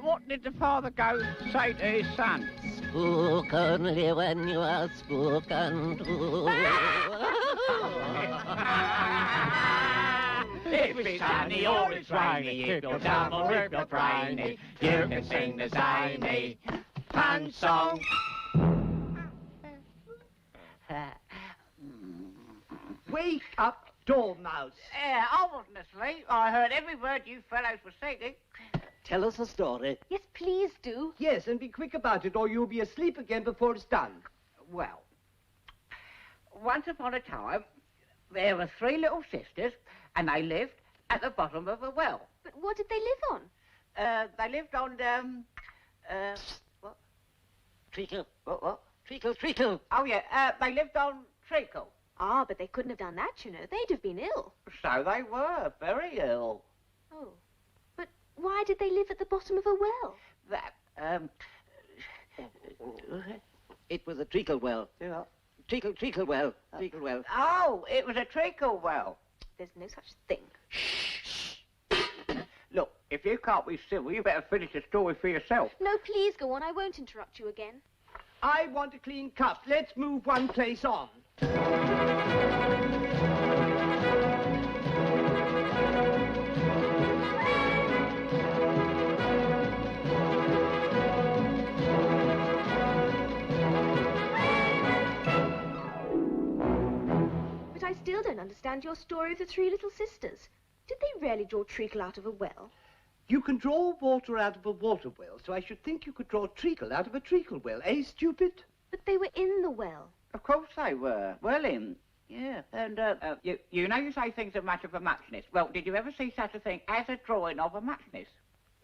What did the father ghost say to his son? Spook only when you are spoken to. If it's sunny or it's rainy, if you're dumb or if you're brainy, you can sing the zany pun song. Wake up, Dormouse. Yeah, I wasn't asleep. I heard every word you fellows were singing. Tell us a story. Yes, please do. Yes, and be quick about it, or you'll be asleep again before it's done. Well, once upon a time, there were 3 little sisters, and they lived at the bottom of a well. But what did they live on? They lived on, what? Treacle. What? Treacle, treacle. Oh, yeah, they lived on treacle. Ah, but they couldn't have done that, you know. They'd have been ill. So they were, very ill. Oh. But why did they live at the bottom of a well? It was a treacle well. Yeah. Treacle, treacle well. Treacle well. Oh, it was a treacle well. There's no such thing. Look, if you can't be civil, you better finish the story for yourself. No, please go on. I won't interrupt you again. I want a clean cup. Let's move one place on. But I still don't understand your story of the 3 little sisters. Did they really draw treacle out of a well? You can draw water out of a water well, so I should think you could draw treacle out of a treacle well. Eh, stupid? But they were in the well. Of course they were. Well in. Yeah, and, you know you say things are matter of a muchness. Well, did you ever see such a thing as a drawing of a muchness?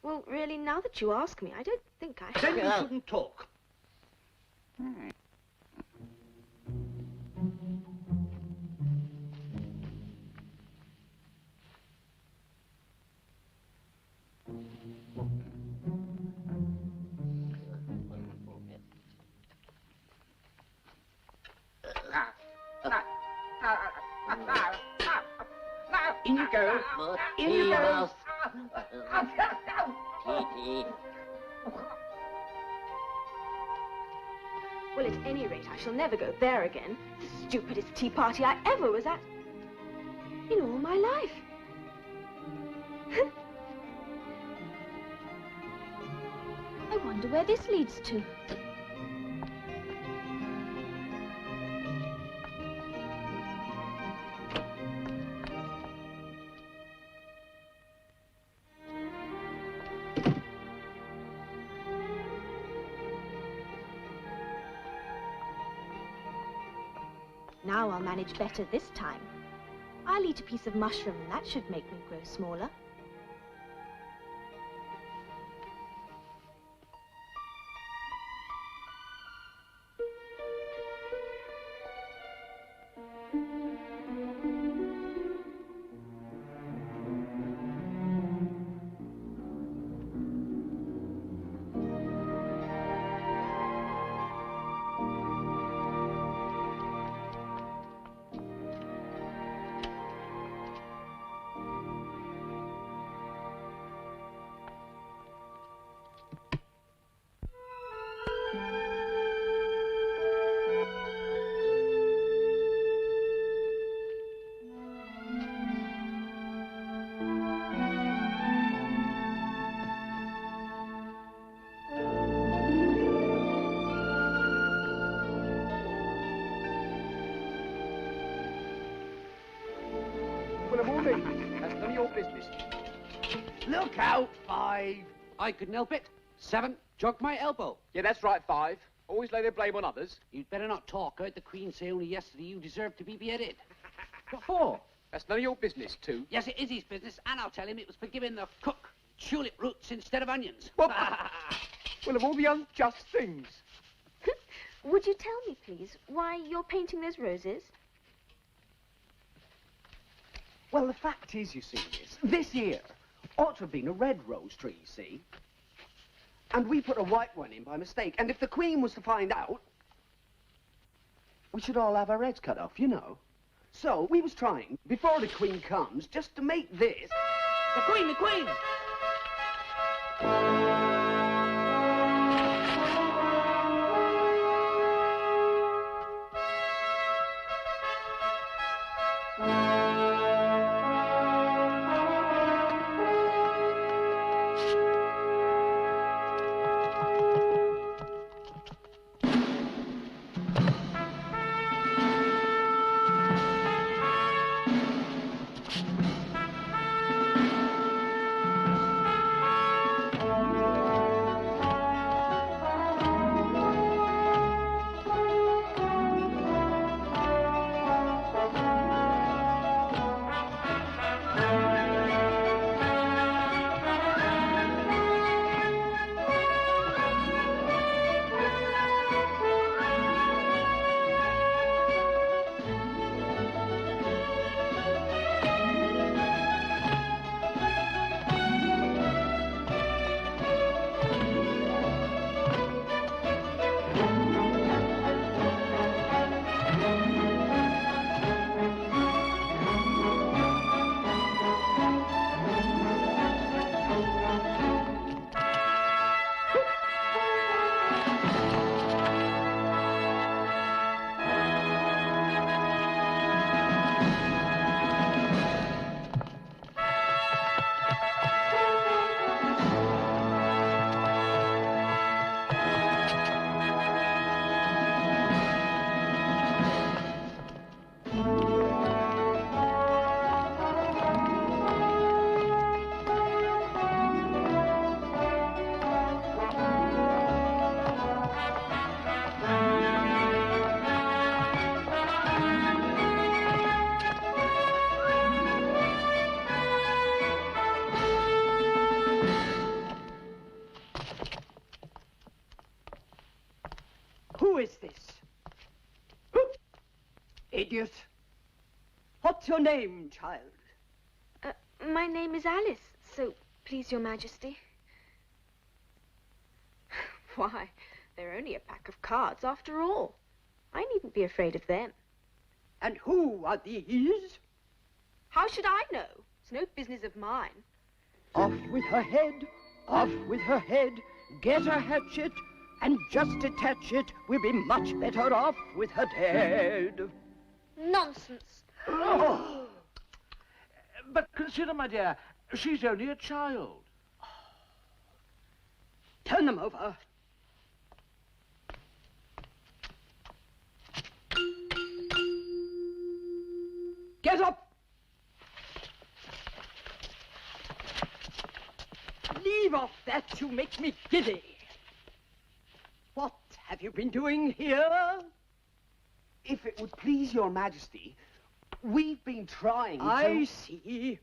Well, really, now that you ask me, I don't think I... Then you shouldn't talk. Hmm. In you go. In you go. Well, at any rate, I shall never go there again. The stupidest tea party I ever was at in all my life. I wonder where this leads to. Now I'll manage better this time. I'll eat a piece of mushroom and that should make me grow smaller. That's none of your business. Look out, 5. I couldn't help it. 7, jog my elbow. Yeah, that's right, 5. Always lay the blame on others. You'd better not talk. I heard the Queen say only yesterday you deserve to be beheaded. What for? That's none of your business, too. Yes, it is his business, and I'll tell him it was for giving the cook tulip roots instead of onions. Well, of all the unjust things. Would you tell me, please, why you're painting those roses? Well, the fact is, you see, this here ought to have been a red rose tree, see? And we put a white one in by mistake. And if the Queen was to find out, we should all have our heads cut off, you know. So we was trying, before the Queen comes, just to make this... The Queen, the Queen! Who is this? Idiot. What's your name, child? My name is Alice, so please, Your Majesty. Why, they're only a pack of cards after all. I needn't be afraid of them. And who are these? How should I know? It's no business of mine. Off with her head, off with her head. Get a hatchet and just attach it. We'll be much better off with her dead. Nonsense. Oh. But consider, my dear, she's only a child. Turn them over. Get up! Leave off that, you make me giddy. What have you been doing here? If it would please your majesty, we've been trying to... I see.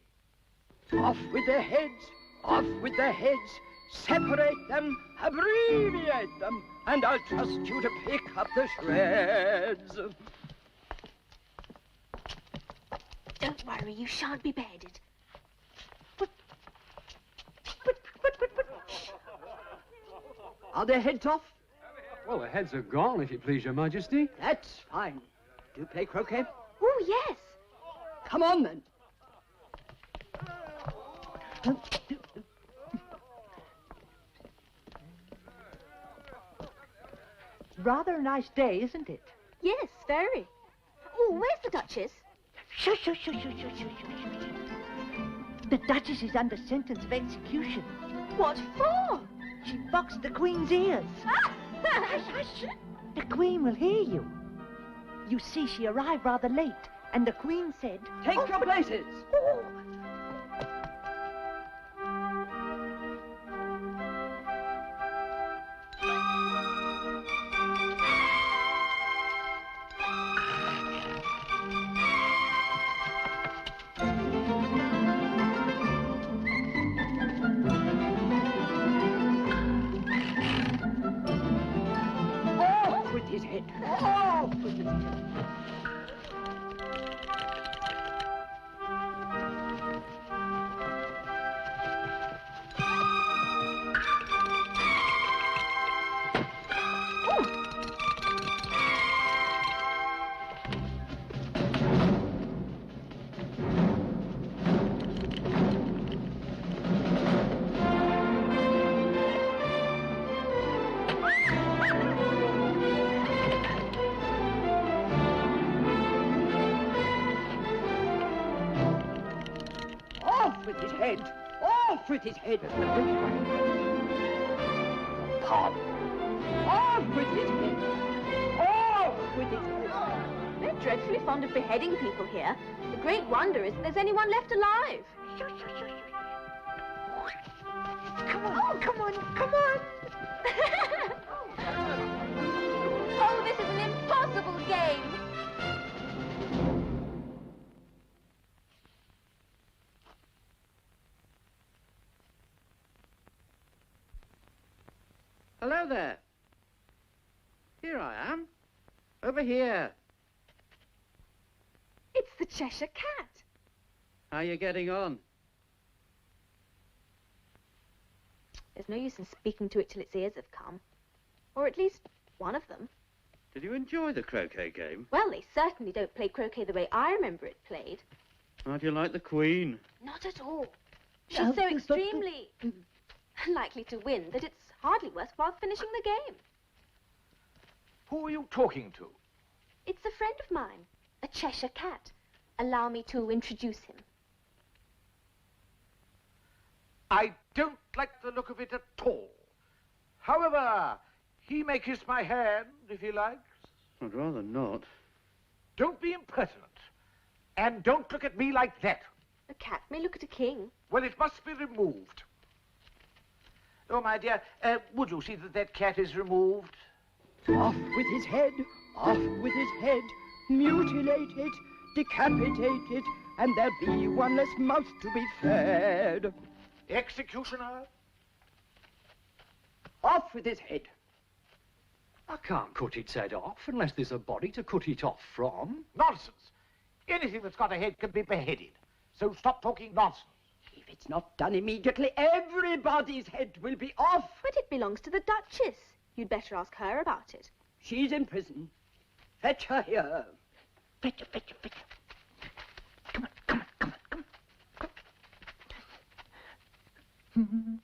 Off with their heads, off with their heads. Separate them, abbreviate them, and I'll trust you to pick up the shreds. Don't worry, you shan't be beheaded. Are their heads off? Well, the heads are gone, if you please, Your Majesty. That's fine. Do you play croquet? Oh, yes. Come on, then. Rather a nice day, isn't it? Yes, very. Oh, where's the Duchess? Shush, shush, shush, shush, shush, shush, shush. The Duchess is under sentence of execution. What for? She boxed the Queen's ears. Hush, hush. The Queen will hear you. You see, she arrived rather late, and the Queen said... Take your places. Oh. his head. Off with his head. With his head! Off with his head! Pardon? Off with his head! Off with his head! They're dreadfully fond of beheading people here. The great wonder is that there's anyone left alive. Come on, oh, come on, come on! Oh, this is an impossible game! Hello there. Here I am. Over here. It's the Cheshire Cat. How are you getting on? There's no use in speaking to it till its ears have come. Or at least one of them. Did you enjoy the croquet game? Well, they certainly don't play croquet the way I remember it played. How do you like the Queen? Not at all. She's so extremely likely to win that it's hardly worthwhile finishing the game. Who are you talking to? It's a friend of mine, a Cheshire Cat. Allow me to introduce him. I don't like the look of it at all. However, he may kiss my hand if he likes. I'd rather not. Don't be impertinent. And don't look at me like that. A cat may look at a king. Well, it must be removed. Oh, my dear, would you see that that cat is removed? Off with his head, off with his head, mutilate it, decapitate it, and there'll be one less mouth to be fed. Executioner? Off with his head. I can't cut its head off unless there's a body to cut it off from. Nonsense. Anything that's got a head can be beheaded. So stop talking nonsense. If it's not done immediately, everybody's head will be off. But it belongs to the Duchess. You'd better ask her about it. She's in prison. Fetch her here. Fetch her, fetch her, fetch her. Come on, come on, come on, come on.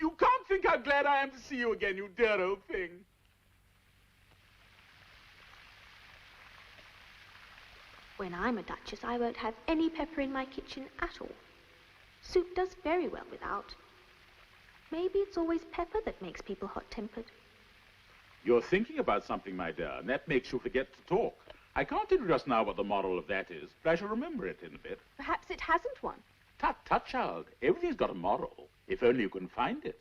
You can't think how glad I am to see you again, you dear old thing. When I'm a Duchess, I won't have any pepper in my kitchen at all. Soup does very well without. Maybe it's always pepper that makes people hot-tempered. You're thinking about something, my dear, and that makes you forget to talk. I can't tell you just now what the moral of that is, but I shall remember it in a bit. Perhaps it hasn't one. Tut, tut, child. Everything's got a moral, if only you can find it.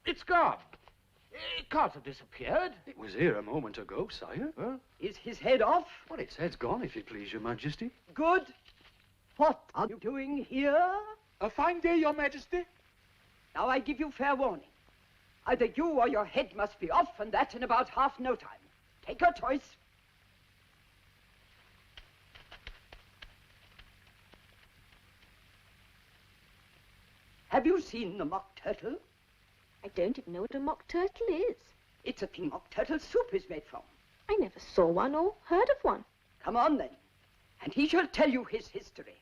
It's gone. It can't have disappeared. It was here a moment ago, sire. Huh? Is his head off? Well, its head's gone, if it please your majesty. Good. What are you doing here? A fine day, your majesty. Now I give you fair warning. Either you or your head must be off, and that in about half no time. Take your choice. Have you seen the mock turtle? I don't even know what a mock turtle is. It's a thing mock turtle soup is made from. I never saw one or heard of one. Come on, then, and he shall tell you his history.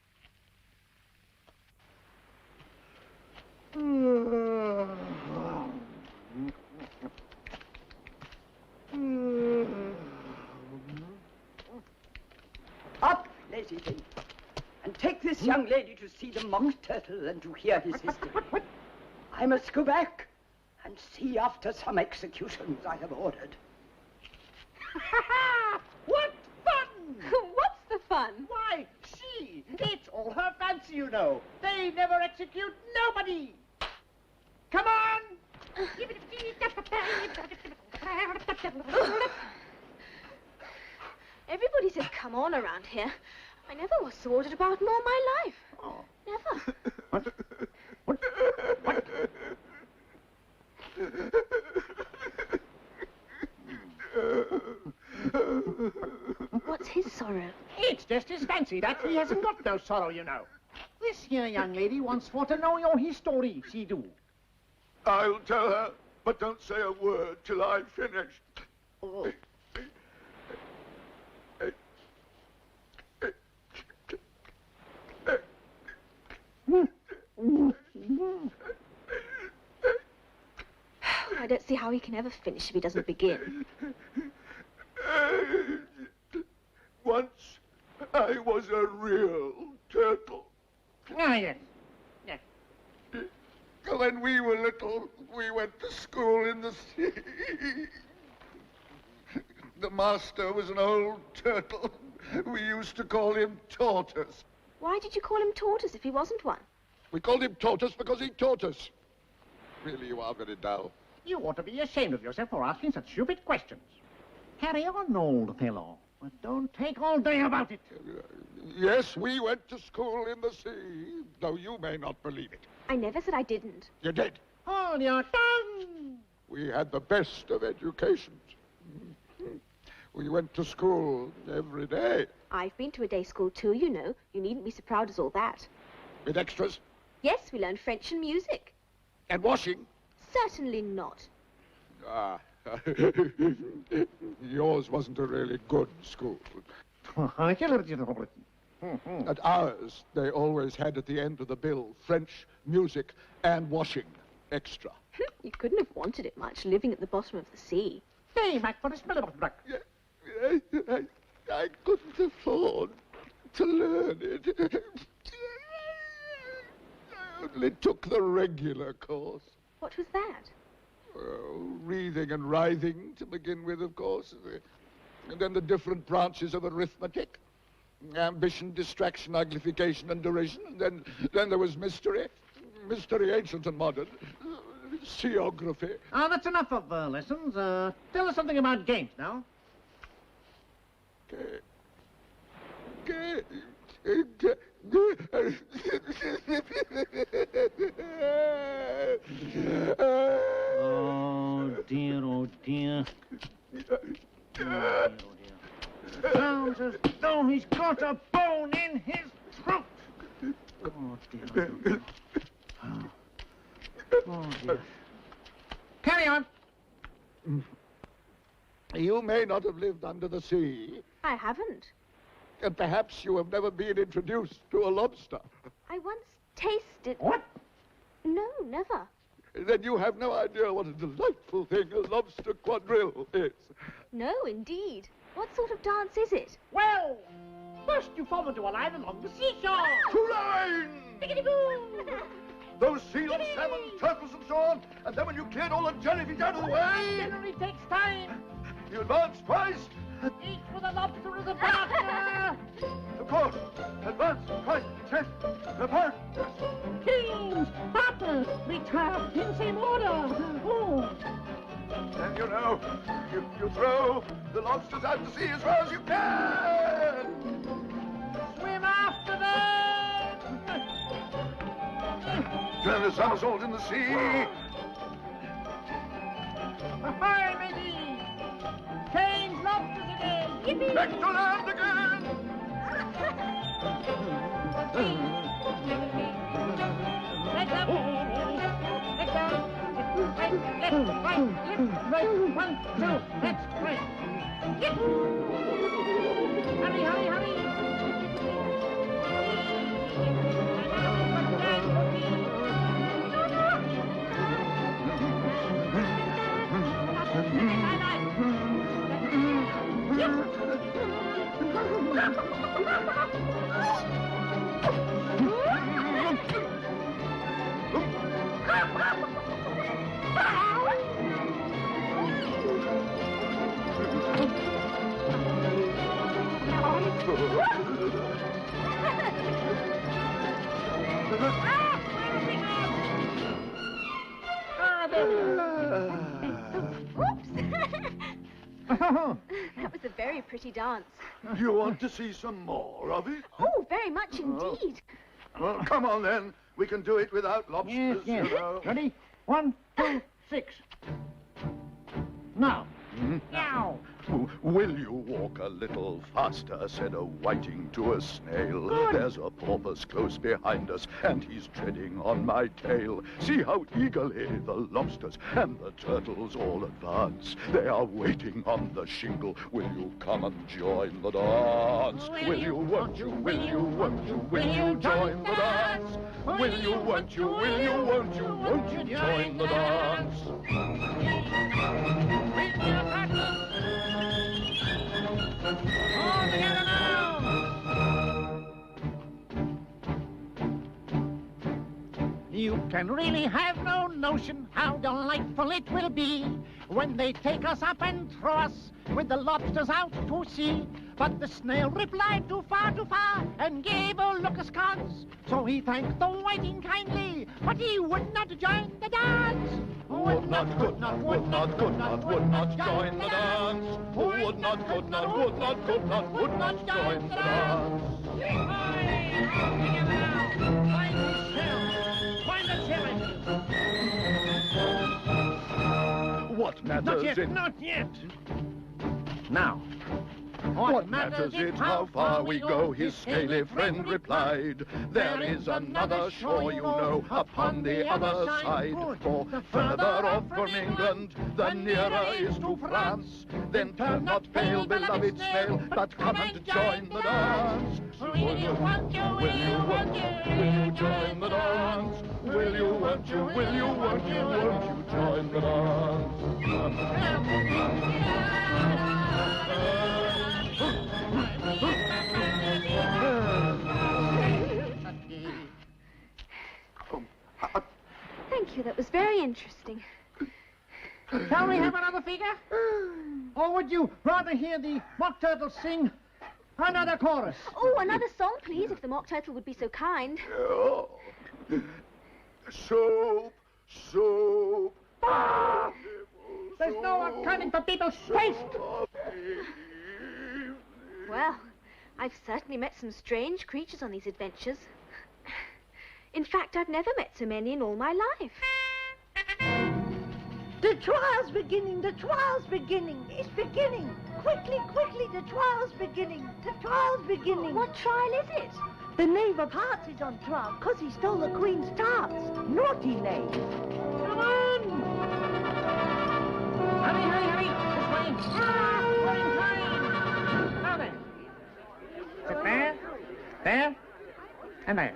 Up, lazy thing, and take this young lady to see the mock turtle and to hear his history. I must go back and see after some executions I have ordered. What fun! What's the fun? Why, she! It's all her fancy, you know. They never execute nobody. Come on! Everybody says come on around here. I never was so ordered about in all my life. Never. What? What's his sorrow? It's just his fancy that he hasn't got no sorrow, you know. This here young lady wants for to know your history, she do. I'll tell her, but don't say a word till I've finished. Oh. I don't see how he can ever finish if he doesn't begin. Once I was a real turtle. Ah, yes. Yes. When we were little, we went to school in the sea. The master was an old turtle. We used to call him Tortoise. Why did you call him Tortoise if he wasn't one? We called him Tortoise because he taught us. Really, you are very dull. You ought to be ashamed of yourself for asking such stupid questions. Carry on, old fellow. But don't take all day about it. Yes, we went to school in the sea, though you may not believe it. I never said I didn't. You did. Hold your tongue! We had the best of educations. We went to school every day. I've been to a day school too, you know. You needn't be so proud as all that. With extras? Yes, we learned French and music. And washing? Certainly not. Ah. Yours wasn't a really good school. At ours, they always had at the end of the bill French, music, and washing extra. You couldn't have wanted it much, living at the bottom of the sea. Hey, Mac, for a smell of black. I couldn't afford to learn it. I only took the regular course. What was that? Reading and writing to begin with, of course. And then the different branches of arithmetic. Ambition, distraction, uglification, and derision. And then there was mystery. Mystery, ancient and modern. Seography. Ah, that's enough of lessons. Tell us something about games now. Oh, dear, oh, dear. Sounds as though he's got a bone in his throat. Oh, dear, oh, dear. Oh, dear. Carry on. You may not have lived under the sea. I haven't. And perhaps you have never been introduced to a lobster. I once tasted... What? No, never. Then you have no idea what a delightful thing a lobster quadrille is. No, indeed. What sort of dance is it? Well, first you form into a line along the seashore. To line! Biggity-boo! Those seals, salmon, turtles, and so on. And then when you cleared all the jellyfish out of the way... Generally takes time. You advance twice. Each with a lobster as a partner. Of course. Advance twice. Chest. Apart. Teams, partners, retire in same order. Oh. Then, you know, you throw the lobsters out to sea as far as you can. Swim after them. Turn a somersault in the sea. Ahoy, matey. Change lobsters again. Yippee. Back to land again. Right up. Right down. Right, left, right. 1, 2, that's right. Yip. Hurry, hurry, hurry. That was a very pretty dance. You want to see some more of it? Oh, very much indeed. Well, come on then. We can do it without lobsters, Yes. you know. Ready? 1, 2, 6. Now. Now. Will you walk a little faster, said a whiting to a snail. Good. There's a porpoise close behind us, and he's treading on my tail. See how eagerly the lobsters and the turtles all advance. They are waiting on the shingle. Will you come and join the dance? Will you, won't you, will you, won't you, will you join the dance? Will you, won't you, will you, won't you join the dance? All together now! You can really have no notion how delightful it will be when they take us up and throw us with the lobsters out to sea. But the snail replied too far, and gave a look askance. So he thanked the whiting kindly, but he would not join the dance. Would not, could not, would not, could not, would not join the dance. Would not, could not, would not, could not, would not join the dance. What matters it? Not yet. Now. What matters it how far we go, his scaly friend replied. There is another shore, you know, upon the other side. For further off from England, the nearer is to France. Then turn not pale, beloved snail, but come and join the dance. Will you, won't you, will you, won't you, will you join the dance? Will you, won't you, will you, won't you join the dance? Thank you, that was very interesting. Shall we have another figure? Or would you rather hear the mock turtle sing another chorus? Oh, another song, please, if the mock turtle would be so kind. Oh. Soup, soup. There's no accounting for people's taste. Well, I've certainly met some strange creatures on these adventures. In fact, I've never met so many in all my life. The trial's beginning, the trial's beginning. It's beginning. Quickly, quickly, the trial's beginning. The trial's beginning. What trial is it? The Knave of Hearts is on trial because he stole the Queen's tarts. Naughty knave. Come on! Hurry, hurry, hurry! This way! We're in time! Now then. Sit there, there, and there.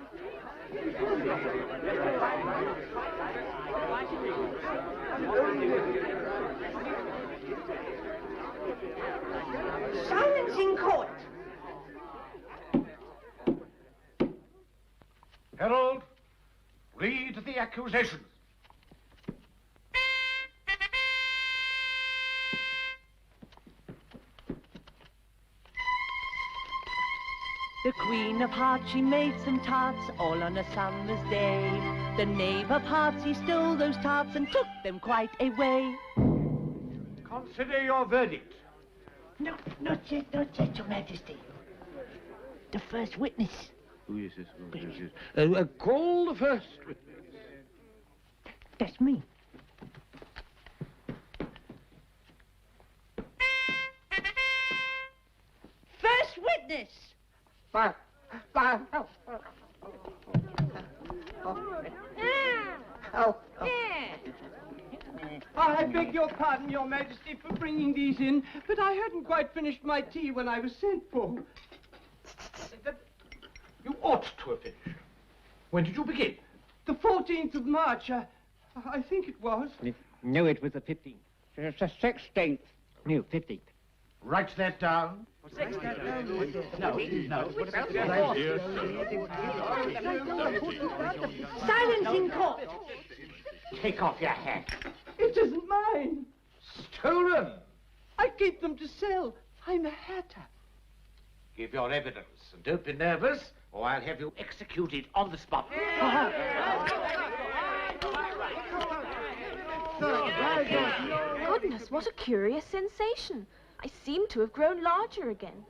Silence in court. Herald, read the accusations. The Queen of Hearts, she made some tarts all on a summer's day. The Knave of Hearts, he stole those tarts and took them quite away. Consider your verdict. No, not yet, Your Majesty. The first witness. Who is this? Call the first witness. That's me. First witness. I beg your pardon, Your Majesty, for bringing these in, but I hadn't quite finished my tea when I was sent for. You ought to have finished. When did you begin? The 14th of March, I think it was. No, it was the 15th. It's the 16th. No, 15th. Write that down. Silence in court. Take off your hat. It isn't mine. Stolen. I keep them to sell. I'm a hatter. Give your evidence, and don't be nervous, or I'll have you executed on the spot. Goodness, what a curious sensation. I seem to have grown larger again.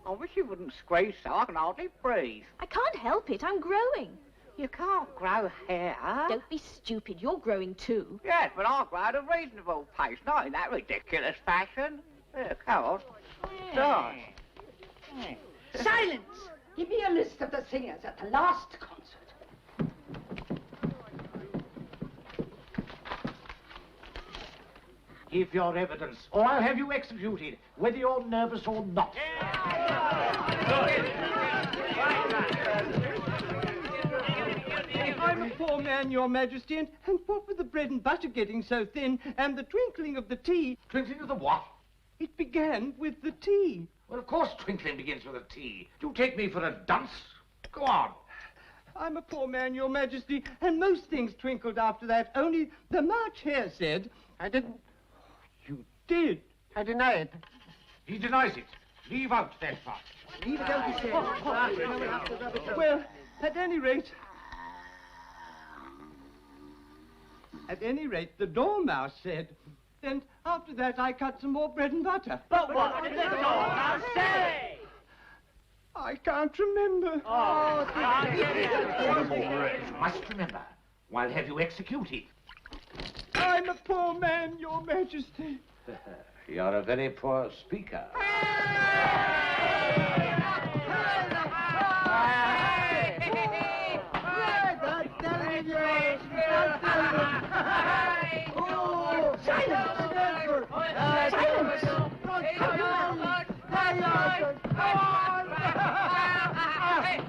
I wish you wouldn't squeeze so I can hardly breathe. I can't help it. I'm growing. You can't grow hair. Don't be stupid. You're growing too. Yes, but I grow at a reasonable pace, not in that ridiculous fashion. Here, come on. Start. Silence! Give me a list of the singers at the last concert. Give your evidence, or I'll have you executed, whether you're nervous or not. I'm a poor man, Your Majesty, and what with the bread and butter getting so thin, and the twinkling of the tea... Twinkling of the what? It began with the tea. Well, of course twinkling begins with a T. Do you take me for a dunce? Go on. I'm a poor man, Your Majesty, and most things twinkled after that, only the March Hare said... I didn't... You did. I deny it. He denies it. Leave out that part. Leave it out, he said. Well, at any rate... At any rate, the Dormouse said. Then, after that, I cut some more bread and butter. But what did the Dormouse say? I can't remember. You must remember, or I'll have you executed. I'm a poor man, Your Majesty. You're a very poor speaker.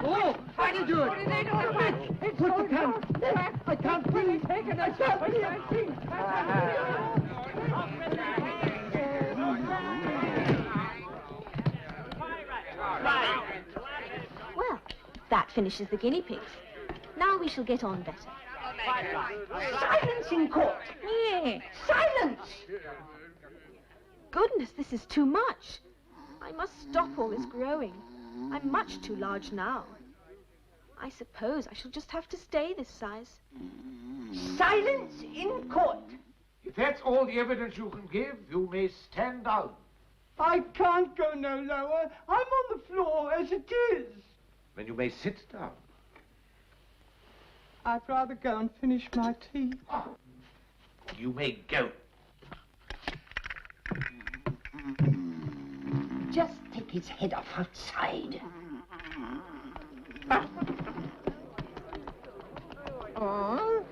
Oh, how do you do it? What are they doing? It's so hard. I can't breathe. I can't breathe. Well, that finishes the guinea pigs. Now we shall get on better. Silence in court. Yeah. Silence. Goodness, this is too much. I must stop all this growing. I'm much too large now. I suppose I shall just have to stay this size. Silence in court. If that's all the evidence you can give, you may stand down. I can't go no lower. I'm on the floor as it is. Then you may sit down. I'd rather go and finish my tea. You may go. Just take his head off outside. Oh.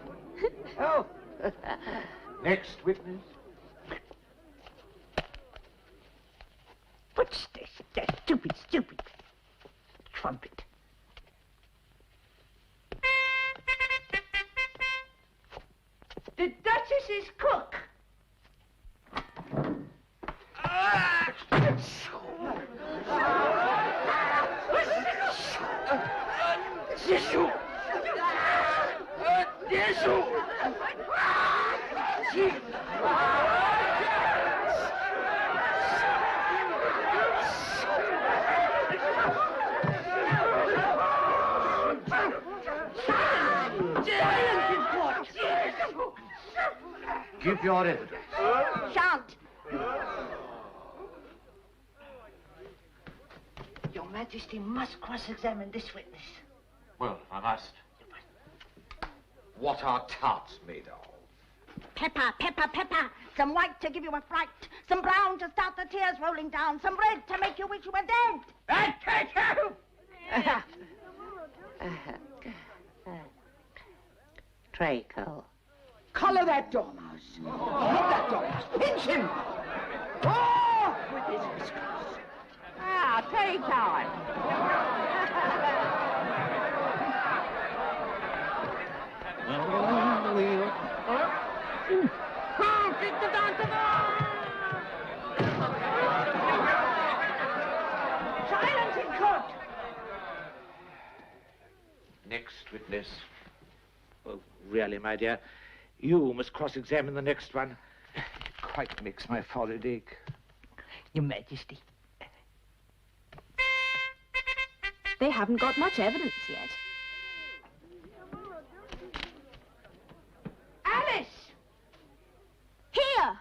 Next witness. What's this? That stupid trumpet. The Duchess's cook. Give your evidence. Shan't. Your Majesty must cross-examine this witness. Well, I must. What are tarts made of? Pepper, pepper, pepper. Some white to give you a fright. Some brown to start the tears rolling down. Some red to make you wish you were dead. Draco. Collar that dormouse. Not that dormouse. Pinch him. Oh, with his whiskers. Tea time. Silence in court. Next witness. Oh, really, my dear, you must cross-examine the next one. It quite makes my forehead ache. Your Majesty. They haven't got much evidence yet. Alice! Here!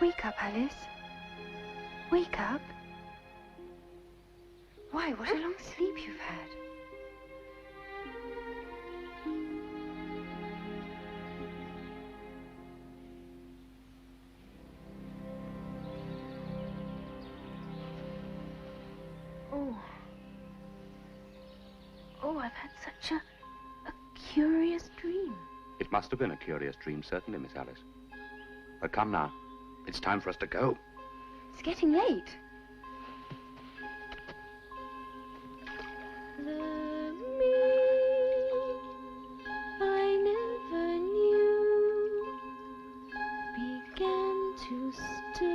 Wake up, Alice. Wake up. Why, what a long sleep you've had. Oh, I've had such a curious dream. It must have been a curious dream, certainly, Miss Alice. But come now. It's time for us to go. It's getting late. Love me, I never knew, began to stir.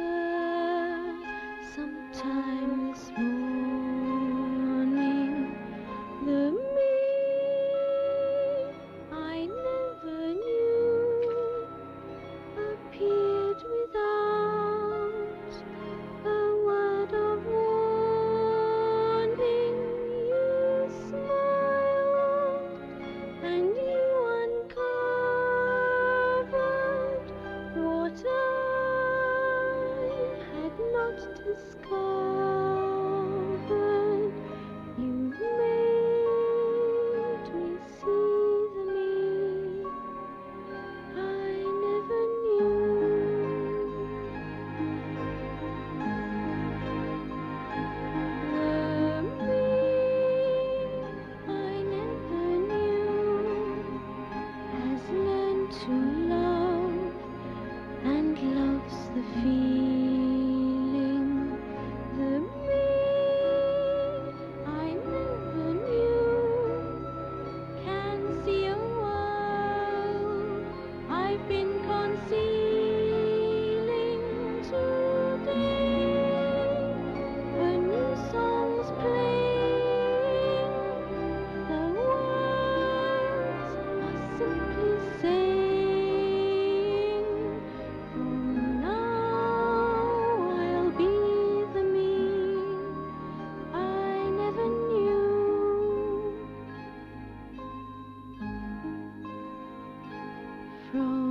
from